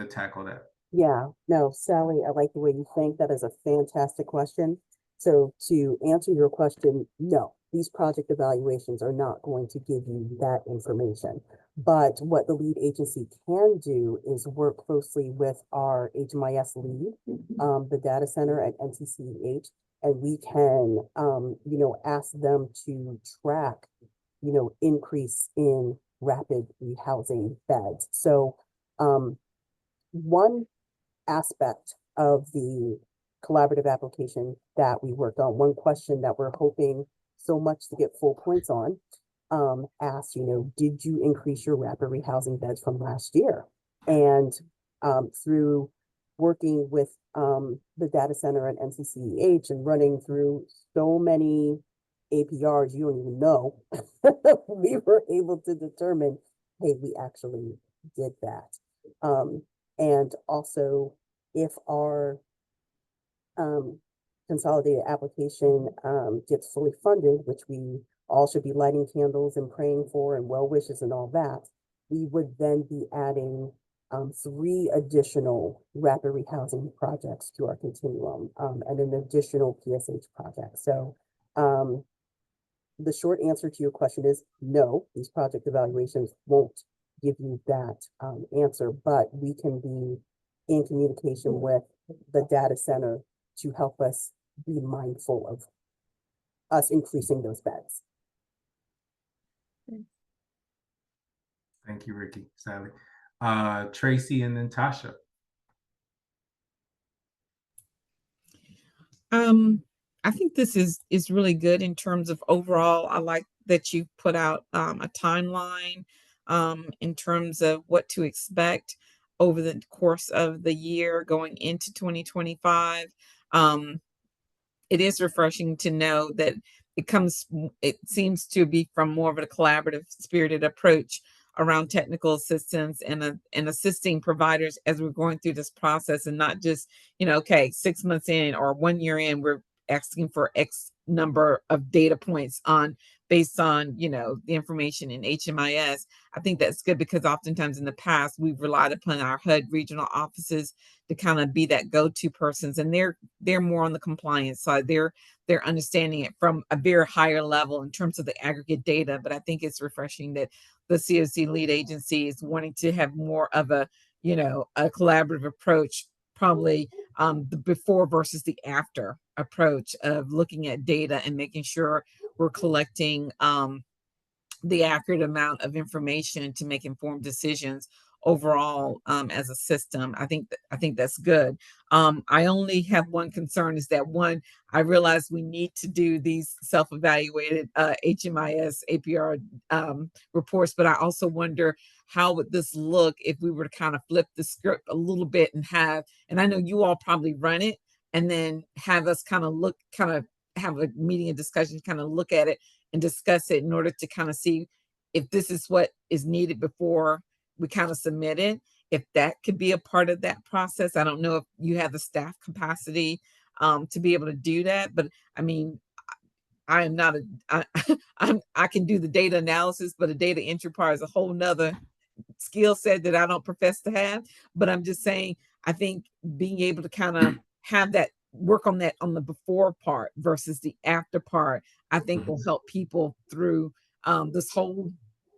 tackle that. Yeah, no, Sally, I like the way you think. That is a fantastic question. So to answer your question, no, these project evaluations are not going to give you that information. But what the lead agency can do is work closely with our HMIS lead, the data center at NCCEH, and we can, ask them to track, increase in rapid rehousing beds. So, one aspect of the collaborative application that we worked on, one question that we're hoping so much to get full points on, asked, did you increase your rapid rehousing beds from last year? And through working with the data center at NCCEH and running through so many APRs, you don't even know, we were able to determine, hey, we actually did that. And also, if our consolidated application gets fully funded, which we all should be lighting candles and praying for and well wishes and all that, we would then be adding 3 additional rapid rehousing projects to our continuum and an additional PSH project. So the short answer to your question is no, these project evaluations won't give you that answer, but we can be in communication with the data center to help us be mindful of us increasing those beds. Thank you, Ricky, Sally. Tracy and then Tasha. I think this is really good in terms of overall. I like that you put out a timeline in terms of what to expect over the course of the year going into 2025. It is refreshing to know that it seems to be from more of a collaborative spirited approach around technical assistance and assisting providers as we're going through this process, and not just, okay, 6 months in or 1 year in, we're asking for X number of data points based on, the information in HMIS. I think that's good because oftentimes in the past we've relied upon our HUD regional offices to kind of be that go-to persons, and they're more on the compliance side. They're understanding it from a very higher level in terms of the aggregate data. But I think it's refreshing that the COC lead agency is wanting to have more of a collaborative approach, probably the before versus the after approach of looking at data and making sure we're collecting the accurate amount of information to make informed decisions overall as a system. I think that's good. I only have one concern, is that one, I realize we need to do these self-evaluated HMIS APR reports, but I also wonder how would this look if we were to kind of flip the script a little bit and I know you all probably run it and then have us kind of have a meeting and discussion, kind of look at it and discuss it in order to kind of see if this is what is needed before we kind of submit it. if that could be a part of that process. I don't know if you have the staff capacity to be able to do that, but I mean, I am not I can do the data analysis, but a data entry part is a whole nother skill set that I don't profess to have. But I'm just saying, I think being able to kind of have that work on that on the before part versus the after part, I think will help people through this whole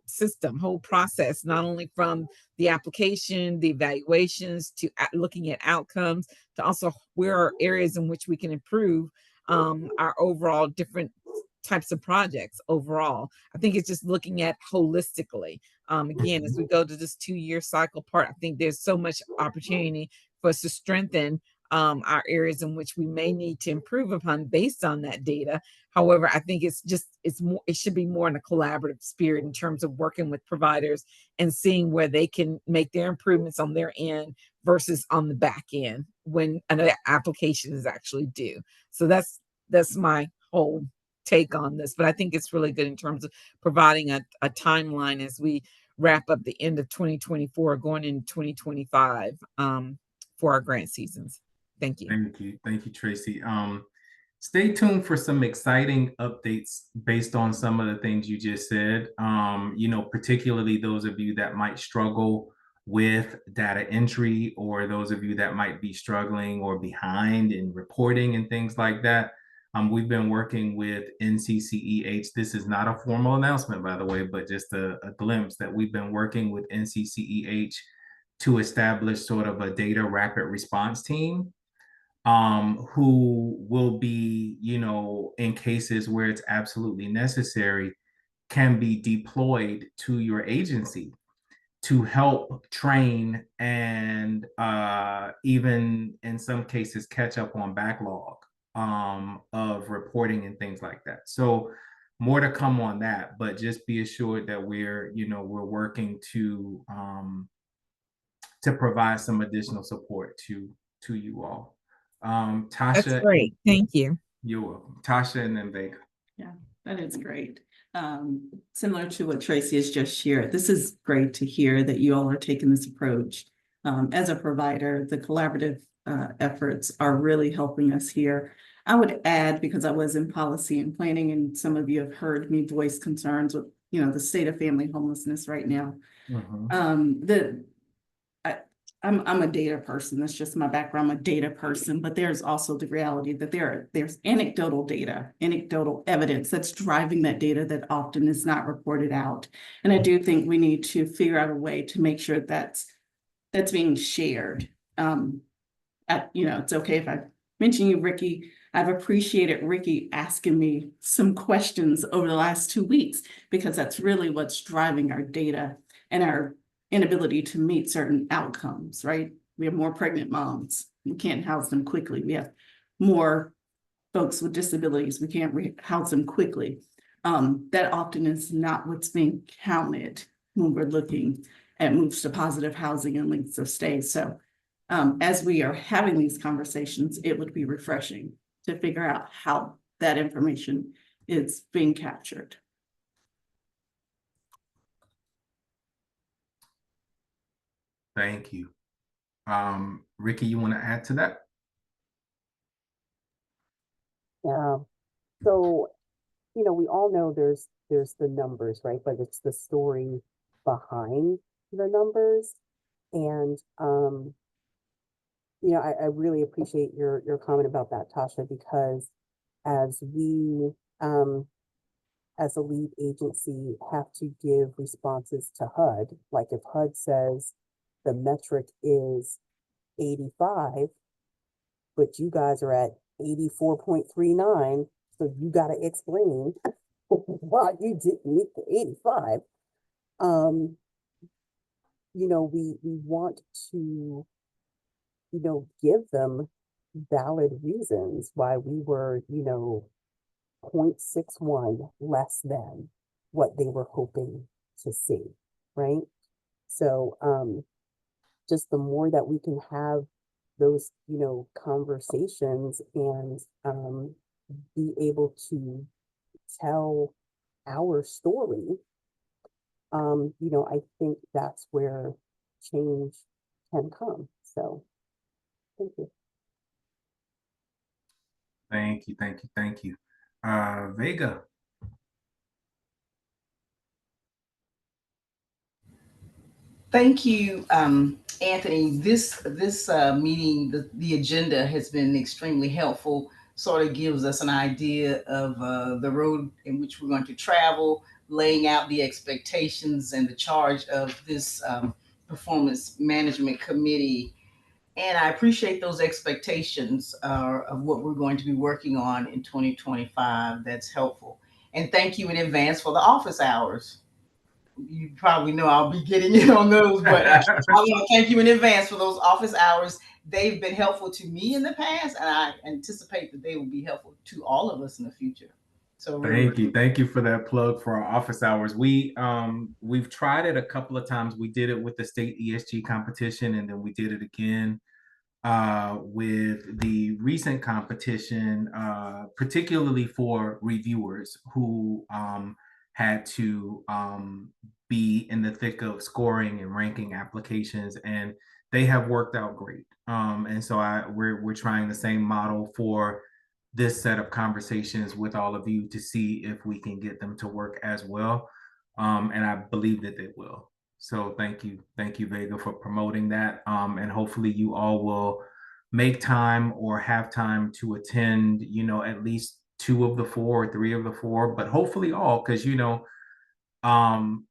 system, whole process, not only from the application, the evaluations, to looking at outcomes, to also where are areas in which we can improve our overall different types of projects overall. I think it's just looking at holistically. Again, as we go to this 2-year cycle part, I think there's so much opportunity for us to strengthen our areas in which we may need to improve upon based on that data. However, I think it's more, it should be more in a collaborative spirit in terms of working with providers and seeing where they can make their improvements on their end versus on the back end when an application is actually due. So that's my whole take on this, but I think it's really good in terms of providing a timeline as we wrap up the end of 2024 going into 2025 for our grant seasons. Thank you. Thank you, Tracy. Stay tuned for some exciting updates based on some of the things you just said. You know, particularly those of you that might struggle with data entry, or those of you that might be struggling or behind in reporting and things like that. We've been working with NCCEH. This is not a formal announcement, by the way, but just a glimpse that we've been working with NCCEH to establish sort of a data rapid response team, who will be, you know, in cases where it's absolutely necessary, can be deployed to your agency to help train and even in some cases catch up on backlog of reporting and things like that. So more to come on that, but just be assured that we're working to provide some additional support to you all. That's Tasha, great. Thank you. you're welcome. Tasha and then Vega. Yeah, that is great. Similar to what Tracy has just shared, this is great to hear that you all are taking this approach. As a provider, the collaborative efforts are really helping us here. I would add, because I was in policy and planning, and some of you have heard me voice concerns with, you know, the state of family homelessness right now. I'm a data person. That's just my background. I'm a data person, but there's also the reality that there's anecdotal data, anecdotal evidence that's driving that data that often is not reported out. And I do think we need to figure out a way to make sure that's being shared. It's okay if I mention you, Ricky. I've appreciated Ricky asking me some questions over the last 2 weeks, because that's really what's driving our data and our inability to meet certain outcomes, right? We have more pregnant moms. We can't house them quickly. We have more folks with disabilities. We can't house them quickly. That often is not what's being counted when we're looking at moves to positive housing and lengths of stay. So as we are having these conversations, it would be refreshing to figure out how that information is being captured. Thank you. Ricky, you want to add to that? Yeah. So, you know, we all know there's the numbers, right? But it's the story behind the numbers. And you know, I really appreciate your comment about that, Tasha, because as we as a lead agency have to give responses to HUD, like if HUD says the metric is 85, but you guys are at 84.39, so you got to explain why you didn't meet the 85. You know, we want to, you know, give them valid reasons why we were, you know, 0.61 less than what they were hoping to see, right? So just the more that we can have those, you know, conversations and be able to tell our story, you know, I think that's where change can come. So thank you. Thank you, thank you, thank you. Vega. Thank you, Anthony. This meeting, the agenda has been extremely helpful. Sort of gives us an idea of the road in which we're going to travel, laying out the expectations and the charge of this performance management committee. And I appreciate those expectations of what we're going to be working on in 2025. That's helpful. And thank you in advance for the office hours. You probably know I'll be getting in on those, but I want to thank you in advance for those office hours. They've been helpful to me in the past, and I anticipate that they will be helpful to all of us in the future. So Thank you for that plug for our office hours. We've tried it a couple of times. We did it with the state ESG competition, and then we did it again with the recent competition, particularly for reviewers who had to be in the thick of scoring and ranking applications, and they have worked out great. And so we're trying the same model for this set of conversations with all of you to see if we can get them to work as well. And I believe that they will. So thank you, Vega, for promoting that. And hopefully you all will make time or have time to attend, at least 2 of the 4 or 3 of the 4, but hopefully all, because,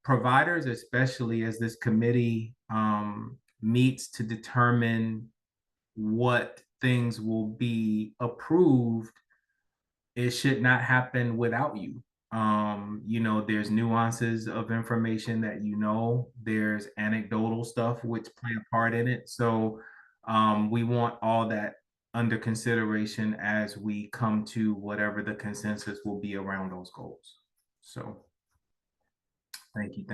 providers, especially as this committee meets to determine what things will be approved, it should not happen without you. There's nuances of information that there's anecdotal stuff which play a part in it. So we want all that under consideration as we come to whatever the consensus will be around those goals. So thank you.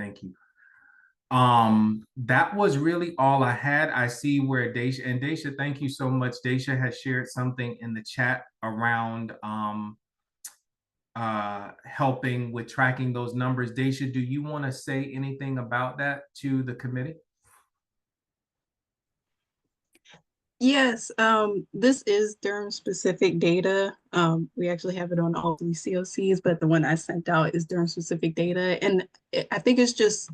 That was really all I had. I see where Daisha, thank you so much. Daisha has shared something in the chat around helping with tracking those numbers. Daisha, do you want to say anything about that to the committee? Yes, this is Durham specific data. We actually have it on all 3 COCs, but the one I sent out is Durham specific data. And I think it's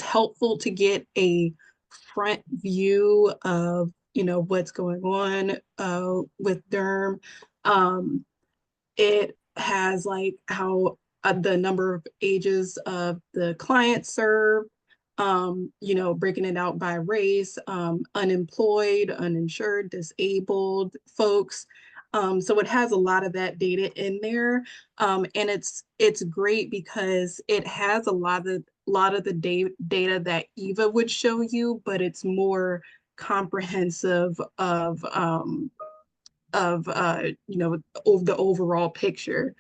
helpful to get a front view of, what's going on with Durham. It has like how the number of ages of the clients served, breaking it out by race, unemployed, uninsured, disabled folks. So it has a lot of that data in there. And it's great because it has a lot of the data that Eva would show you, but it's more comprehensive of the overall picture.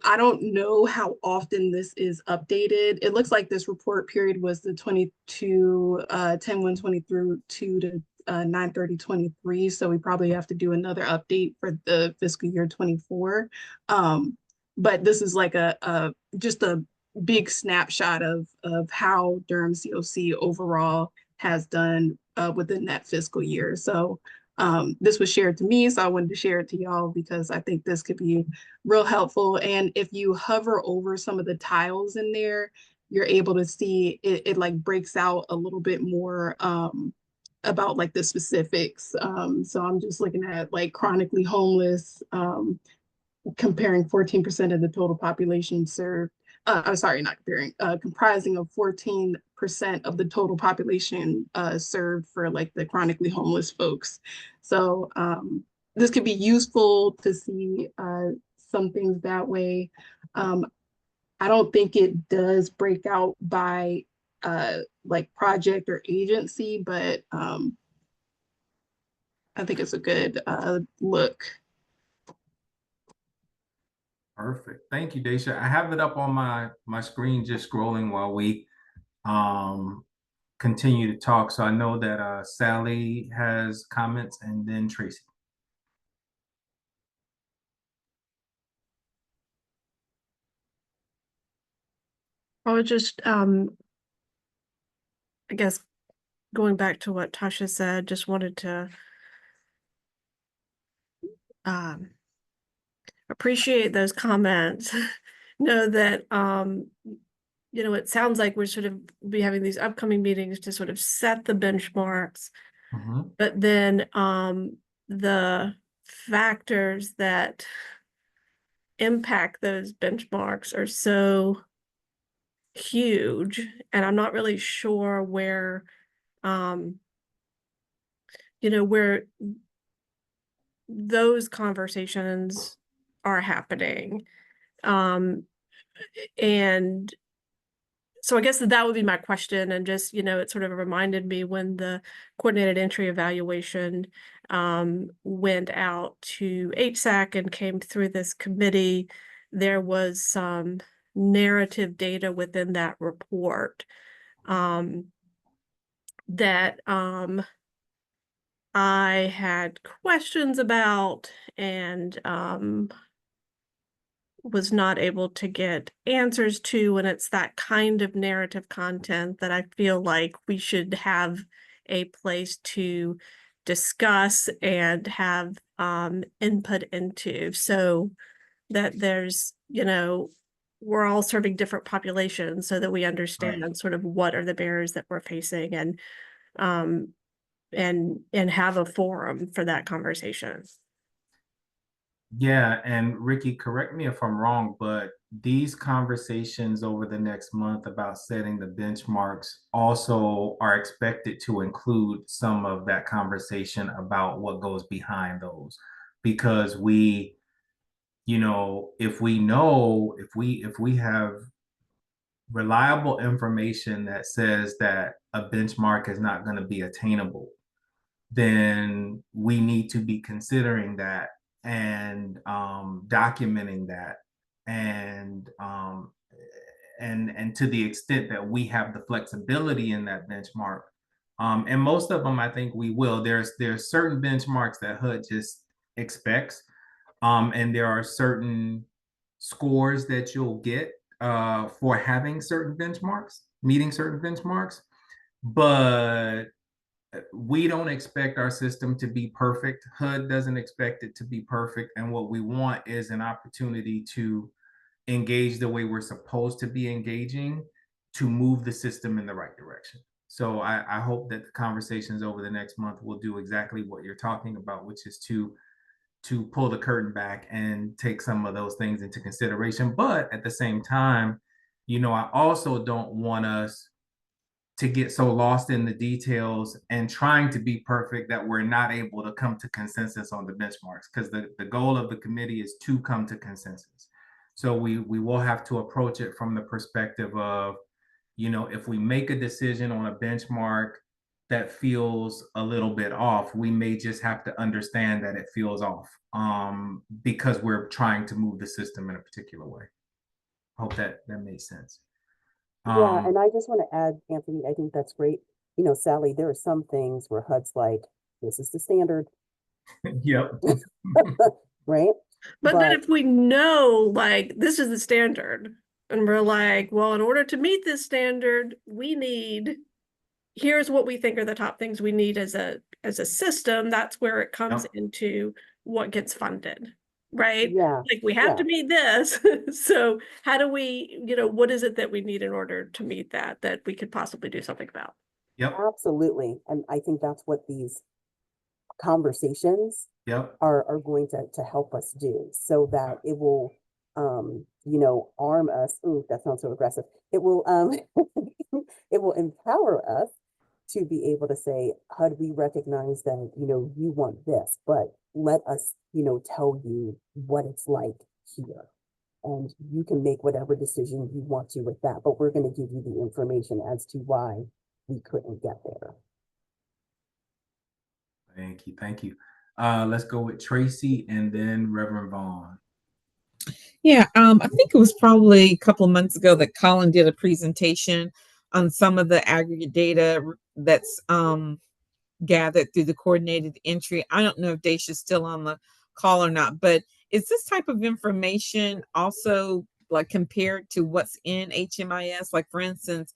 I don't know how often this is updated. It looks like this report period was the 10/1/22 to 9/30/23. So we probably have to do another update for the fiscal year 24. But this is like just a big snapshot of how Durham COC overall has done within that fiscal year. So this was shared to me, so I wanted to share it to y'all because I think this could be real helpful. And if you hover over some of the tiles in there, you're able to see it like breaks out a little bit more about like the specifics. So I'm just looking at like chronically homeless, comparing 14% of the total population served. Sorry, not comparing, comprising of 14% of the total population served for like the chronically homeless folks. So this could be useful to see some things that way. I don't think it does break out by like project or agency, but I think it's a good look. Perfect. Thank you, Daisha. I have it up on my screen, just scrolling while we continue to talk. So I know that Sally has comments and then Tracy. I would just, I guess, going back to what Tasha said, just wanted to appreciate those comments. Know that it sounds like we're sort of be having these upcoming meetings to sort of set the benchmarks, Mhm. but then the factors that impact those benchmarks are so huge, and I'm not really sure where where those conversations are happening. And so I guess that would be my question. And just, it sort of reminded me when the coordinated entry evaluation went out to HSAC and came through this committee, there was some narrative data within that report that I had questions about and was not able to get answers to. And it's that kind of narrative content that I feel like we should have a place to discuss and have input into, so that there's, we're all serving different populations, so that we understand sort of what are the barriers that we're facing, and have a forum for that conversation. Yeah, and Ricky, correct me if I'm wrong, but these conversations over the next month about setting the benchmarks also are expected to include some of that conversation about what goes behind those. Because if we have reliable information that says that a benchmark is not going to be attainable, then we need to be considering that and documenting that, and and to the extent that we have the flexibility in that benchmark, and most of them I think we will. There's certain benchmarks that HUD just expects, and there are certain scores that you'll get for having certain benchmarks, meeting certain benchmarks, but we don't expect our system to be perfect. HUD doesn't expect it to be perfect. And what we want is an opportunity to engage the way we're supposed to be engaging to move the system in the right direction. So I hope that the conversations over the next month will do exactly what you're talking about, which is to pull the curtain back and take some of those things into consideration. But at the same time, I also don't want us to get so lost in the details and trying to be perfect that we're not able to come to consensus on the benchmarks, because the goal of the committee is to come to consensus. So we will have to approach it from the perspective of, if we make a decision on a benchmark that feels a little bit off, we may just have to understand that it feels off, because we're trying to move the system in a particular way. I hope that made sense. Yeah, and I just want to add, Anthony, I think that's great. Sally, there are some things where HUD's like, this is the standard, Yep. right? But then if we know, like, this is the standard, and we're like, well, in order to meet this standard, here's what we think are the top things we need as a system, that's where it comes into what gets funded, right? Yeah. Like, we have to meet this. So how do we, what is it that we need in order to meet that we could possibly do something about? Yep. Absolutely. And I think that's what these conversations are going to help us do, so that it will arm us. Ooh, that sounds so aggressive. It will it will empower us to be able to say, HUD, we recognize that you want this, but let us tell you what it's like here, and you can make whatever decision you want to with that, but we're going to give you the information as to why we couldn't get there. Thank you. Let's go with Tracy and then Reverend Vaughn. Yeah, I think it was probably a couple of months ago that Colin did a presentation on some of the aggregate data that's gathered through the coordinated entry. I don't know if Dacia's still on the call or not, but is this type of information also like compared to what's in HMIS? Like, for instance,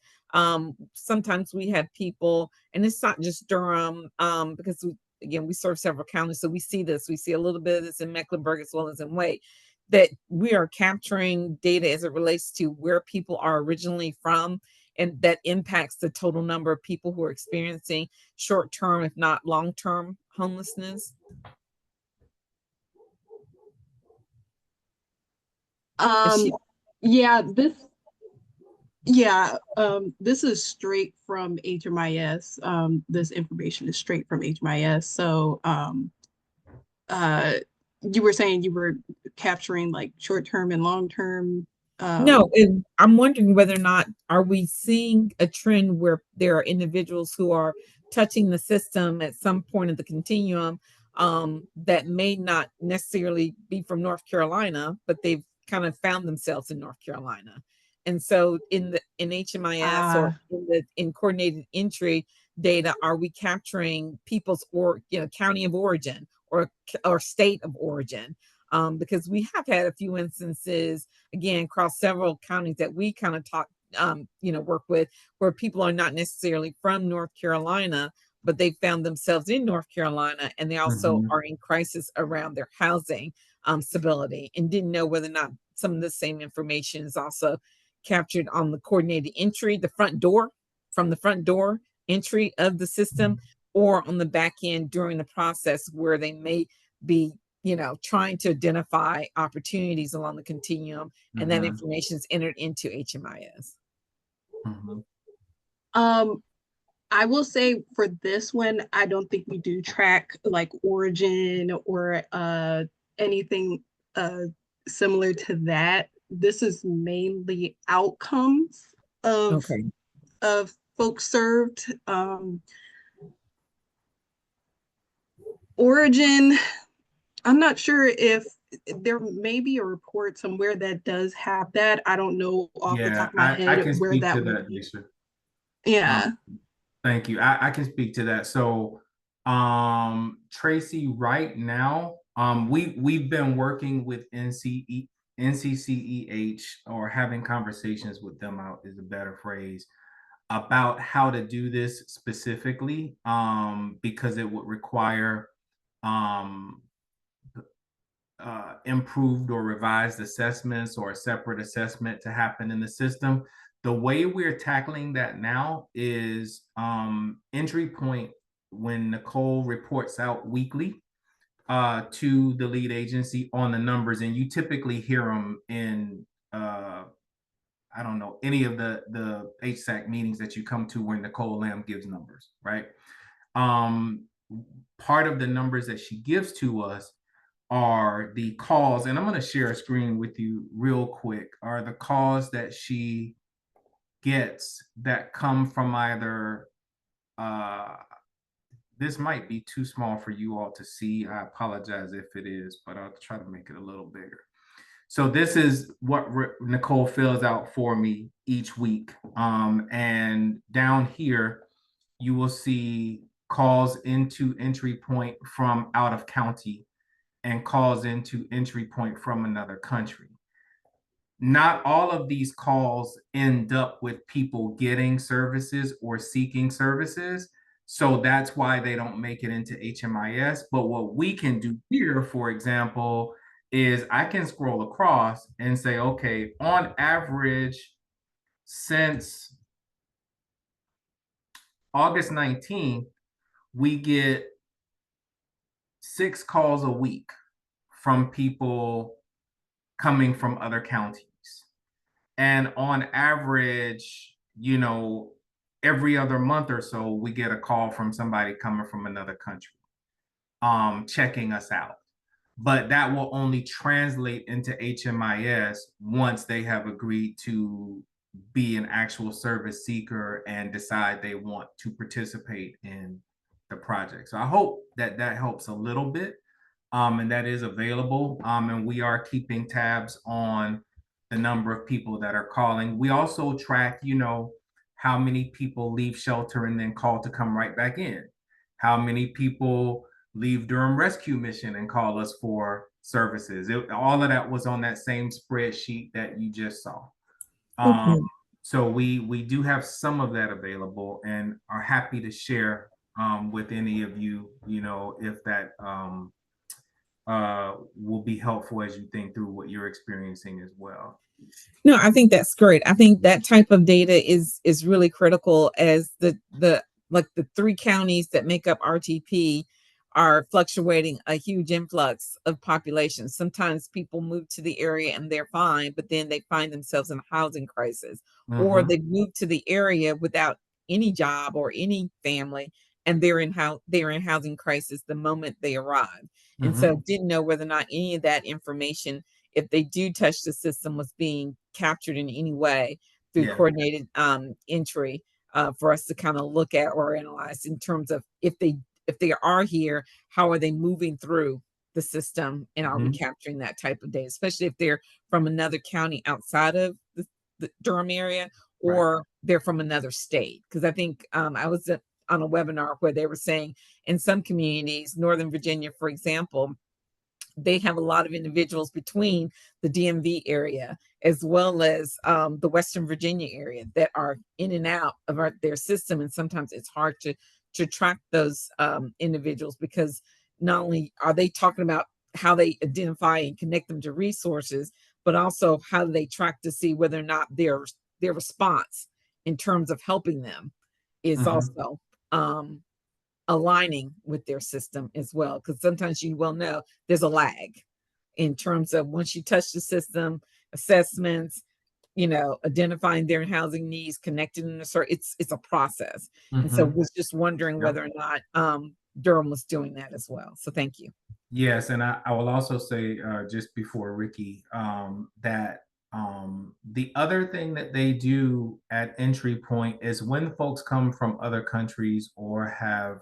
Sometimes we have people, and it's not just Durham, because we serve several counties, so we see this. We see a little bit of this in Mecklenburg as well as in Wake, that we are capturing data as it relates to where people are originally from, and that impacts the total number of people who are experiencing short-term, if not long-term homelessness. Yeah, this is straight from HMIS. This information is straight from HMIS. So, you were saying you were capturing like short-term and long-term. No, and I'm wondering whether or not are we seeing a trend where there are individuals who are touching the system at some point of the continuum, that may not necessarily be from North Carolina, but they've kind of found themselves in North Carolina. And so in HMIS or in coordinated entry data, are we capturing people's county of origin or state of origin? Because we have had a few instances, again, across several counties that we kind of work with, where people are not necessarily from North Carolina, but they found themselves in North Carolina, and they also are in crisis around their housing stability, and didn't know whether or not some of the same information is also captured on the coordinated entry, from the front door entry of the system, or on the back end during the process where they may be trying to identify opportunities along the continuum, and that information is entered into HMIS. I will say for this one, I don't think we do track like origin or anything similar to that. This is mainly outcomes of folks served. Origin, I'm not sure if there may be a report somewhere that does have that. I don't know off the top of my head I can where speak that to would that, be. Lisa. Yeah. Thank you. I can speak to that. So, Tracy, right now, we've been working with NCCEH, or having conversations with them, out is a better phrase, about how to do this specifically, because it would require improved or revised assessments, or a separate assessment to happen in the system. The way we're tackling that now is entry point, when Nicole reports out weekly to the lead agency on the numbers, and you typically hear them in I don't know, any of the HSAC meetings that you come to where Nicole Lamb gives numbers, right? Part of the numbers that she gives to us are the calls, and I'm going to share a screen with you real quick, are the calls that she gets that come from either, this might be too small for you all to see. I apologize if it is, but I'll try to make it a little bigger. So this is what Nicole fills out for me each week. And down here, you will see calls into entry point from out of county, and calls into entry point from another country. Not all of these calls end up with people getting services or seeking services. So that's why they don't make it into HMIS. But what we can do here, for example, is I can scroll across and say, okay, on average, since August 19th, we get 6 calls a week from people coming from other counties. And on average, every other month or so, we get a call from somebody coming from another country, checking us out. But that will only translate into HMIS once they have agreed to be an actual service seeker and decide they want to participate in the project. So I hope that helps a little bit. And that is available. And we are keeping tabs on the number of people that are calling. We also track, how many people leave shelter and then call to come right back in. How many people leave Durham Rescue Mission and call us for services. All of that was on that same spreadsheet that you just saw. So we do have some of that available and are happy to share with any of you, if that will be helpful as you think through what you're experiencing as well. No, I think that's great. I think that type of data is really critical, as the like the 3 counties that make up RTP are fluctuating a huge influx of population. Sometimes people move to the area and they're fine, but then they find themselves in a housing crisis, or Mm-hmm. they move to the area without any job or any family, and they're in housing crisis the moment they arrive. And Mm-hmm. so didn't know whether or not any of that information, if they do touch the system, was being captured in any way through Yeah. coordinated entry, for us to kind of look at or analyze in terms of if they are here, how are they moving through the system, and are we Mm-hmm. capturing that type of data, especially if they're from another county outside of the Durham area, Right. or they're from another state. Because I think I was on a webinar where they were saying in some communities, Northern Virginia, for example, they have a lot of individuals between the DMV area as well as the Western Virginia area that are in and out of their system, and sometimes it's hard to track those individuals, because not only are they talking about how they identify and connect them to resources, but also how do they track to see whether or not their response in terms of helping them is Mm-hmm. also aligning with their system as well. Because sometimes you will know there's a lag in terms of once you touch the system, assessments, identifying their housing needs, connecting in a certain, it's a process. And so Mm-hmm. was just wondering Yep. whether or not Durham was doing that as well. So thank you. Yes, and I will also say just before Ricky, that the other thing that they do at entry point is when folks come from other countries or have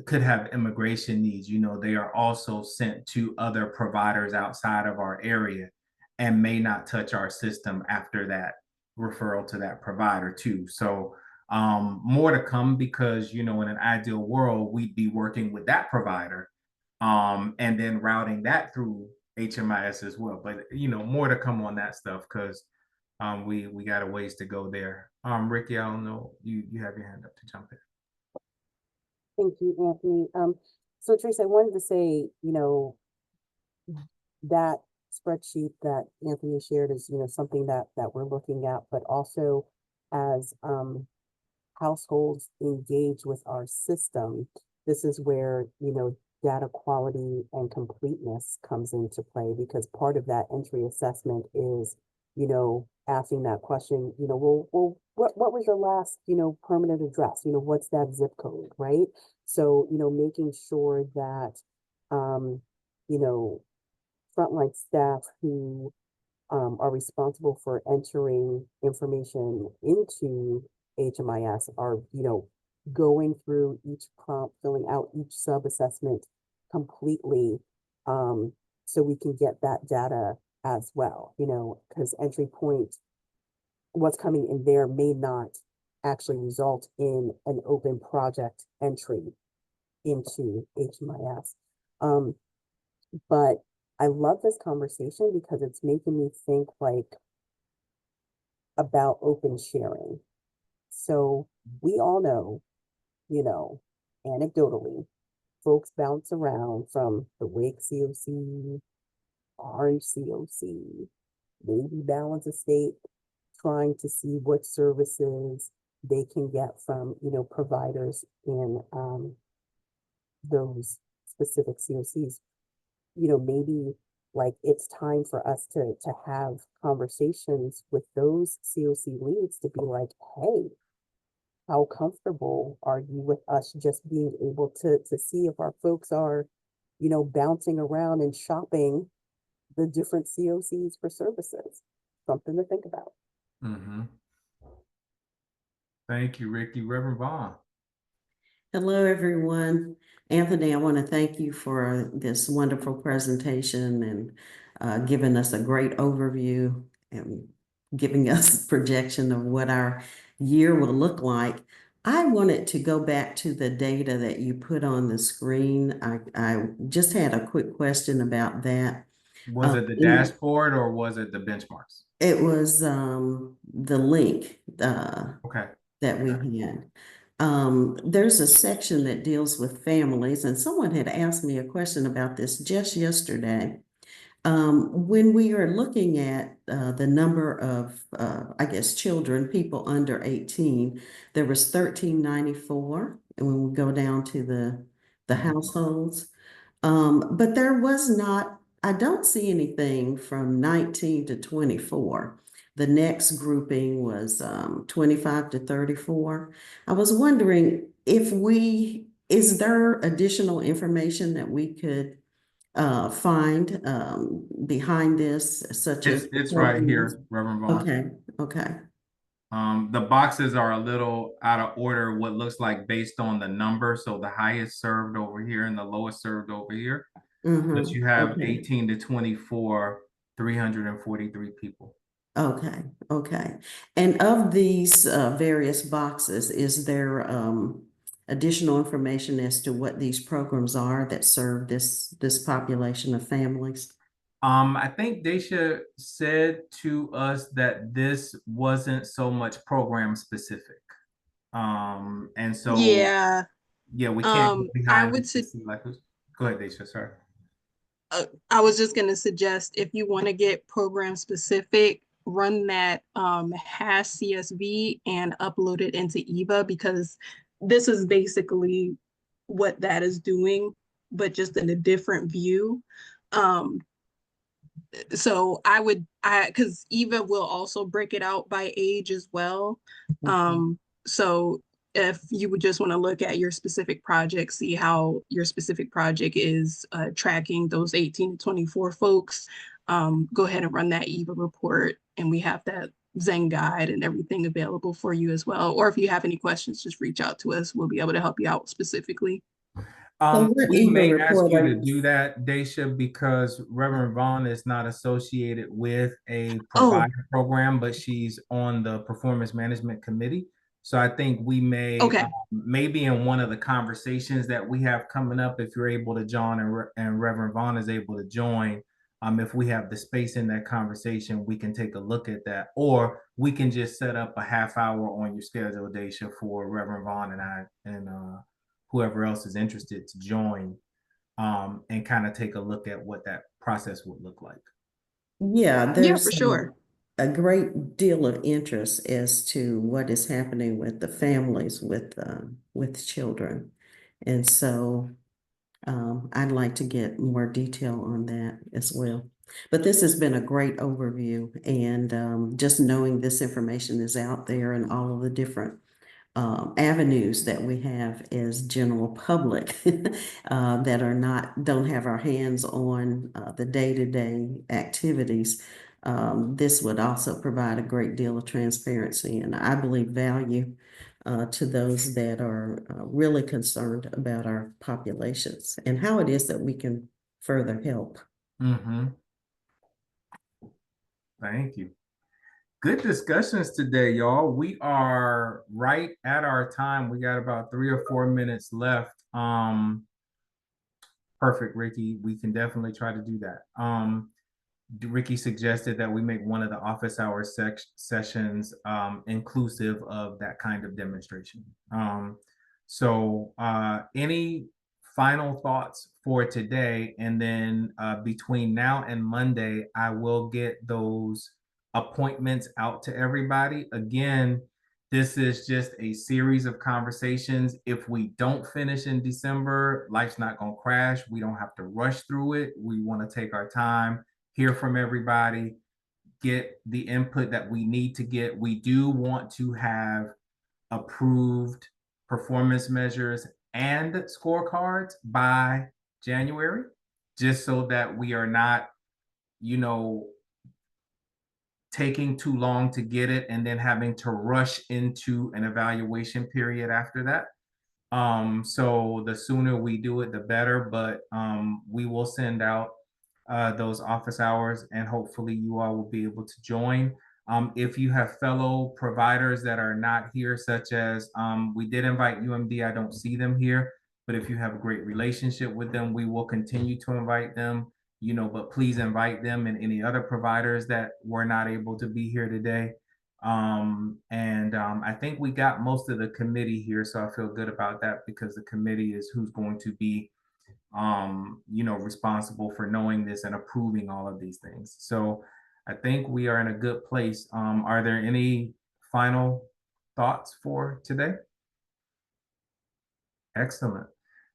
could have immigration needs, they are also sent to other providers outside of our area and may not touch our system after that referral to that provider too. So more to come, because in an ideal world we'd be working with that provider and then routing that through HMIS as well. But more to come on that stuff, because we got a ways to go there. Ricky, I don't know, you have your hand up to jump in. Thank you, Anthony. So Trace, I wanted to say, that spreadsheet that Anthony shared is, something that we're looking at, but also as households engage with our system, this is where, data quality and completeness comes into play, because part of that entry assessment is, asking that question, well, what was your last, permanent address? What's that zip code, right? So, making sure that, you know, frontline staff who are responsible for entering information into HMIS are, going through each prompt, filling out each sub-assessment completely, so we can get that data as well, because entry point, what's coming in there may not actually result in an open project entry into HMIS. But I love this conversation because it's making me think about open sharing. So we all know, anecdotally, folks bounce around from the Wake COC, Orange COC, maybe Balance Estate, trying to see what services they can get from, providers in those specific COCs. Maybe it's time for us to have conversations with those COC leads to be like, hey, how comfortable are you with us just being able to see if our folks are, bouncing around and shopping the different COCs for services? Something to think about. Mm-hmm. Thank you, Ricky. Reverend Vaughn. Hello, everyone. Anthony, I want to thank you for this wonderful presentation and giving us a great overview and giving us a projection of what our year will look like. I wanted to go back to the data that you put on the screen. I just had a quick question about that. Was it the in- dashboard or was it the benchmarks? It was the link Okay. that we had. There's a section that deals with families, and someone had asked me a question about this just yesterday. When we are looking at the number of, I guess, children, people under 18, there was 1394. And when we go down to the households, but there was not, I don't see anything from 19 to 24. The next grouping was 25 to 34. I was wondering if is there additional information that we could find behind this, such as It's right programs? here, Reverend Vaughn. Okay, okay. The boxes are a little out of order, what looks like based on the number. So the highest served over here and the lowest served over here. But you have Okay. 18 to 24, 343 people. Okay, okay. And of these various boxes, is there additional information as to what these programs are that serve this population of families? I think Daisha said to us that this wasn't so much program specific. And so Yeah, yeah, we can't go I behind would it to say, see like who's. Go ahead, Daisha. Sorry. I was just gonna suggest if you want to get program specific, run that has CSV and upload it into EVA, because this is basically what that is doing, but just in a different view. Um, so because Eva will also break it out by age as well. So if you would just want to look at your specific project, see how your specific project is tracking those 18 to 24 folks, go ahead and run that Eva report, and we have that Zen guide and everything available for you as well. Or if you have any questions, just reach out to us. We'll be able to help you out specifically. What We EVA may ask report you are to do that, Daisha, because Reverend Vaughn is not associated with a Oh, provider program, but she's on the performance management committee. So I think we may, okay. maybe in one of the conversations that we have coming up, if you're able to join and Reverend Vaughn is able to join, if we have the space in that conversation, we can take a look at that, or we can just set up a half hour on your schedule, Daisha, for Reverend Vaughn and I and whoever else is interested to join, and kind of take a look at what that process would look like. Yeah, Yeah, for there's sure. a great deal of interest as to what is happening with the families with children. And so I'd like to get more detail on that as well. But this has been a great overview, and just knowing this information is out there and all of the different avenues that we have as general public that don't have our hands on the day-to-day activities. This would also provide a great deal of transparency and I believe value to those that are really concerned about our populations and how it is that we can further help. Mm-hmm. Thank you. Good discussions today, y'all. We are right at our time. We got about 3 or 4 minutes left. Perfect, Ricky. We can definitely try to do that. Ricky suggested that we make one of the office hours sessions inclusive of that kind of demonstration. So any final thoughts for today? And then between now and Monday, I will get those appointments out to everybody. Again, this is just a series of conversations. If we don't finish in December, life's not going to crash. We don't have to rush through it. We want to take our time, hear from everybody, get the input that we need to get. We do want to have approved performance measures and scorecards by January, just so that we are not, taking too long to get it and then having to rush into an evaluation period after that. So the sooner we do it, the better, but we will send out those office hours and hopefully you all will be able to join. If you have fellow providers that are not here, such as we did invite UMD, I don't see them here, but if you have a great relationship with them, we will continue to invite them. but please invite them and any other providers that were not able to be here today. I think we got most of the committee here, so I feel good about that because the committee is who's going to be, responsible for knowing this and approving all of these things. So I think we are in a good place. Are there any final thoughts for today? Excellent.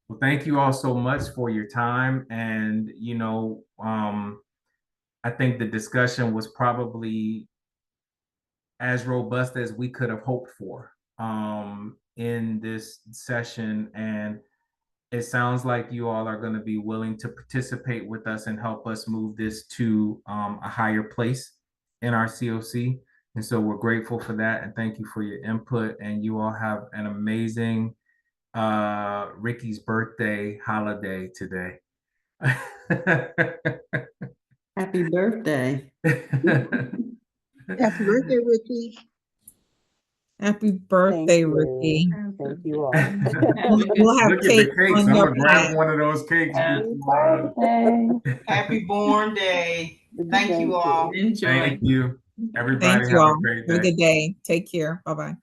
Well, thank you all so much for your time. And, I think the discussion was probably as robust as we could have hoped for in this session. And it sounds like you all are going to be willing to participate with us and help us move this to a higher place in our COC. And so we're grateful for that. And thank you for your input. And you all have an amazing Ricky's birthday holiday today. Happy birthday. Happy birthday, Ricky. Happy birthday, you. Ricky. Thank you all. We'll have Look at cake the cakes. on I'm your gonna grab plate. one of those cakes. Happy before, birthday. Happy born day. Thank you all. Enjoy. Thank you. Thank Everybody you have all. a great Have a day. good day. Take care. Bye-bye.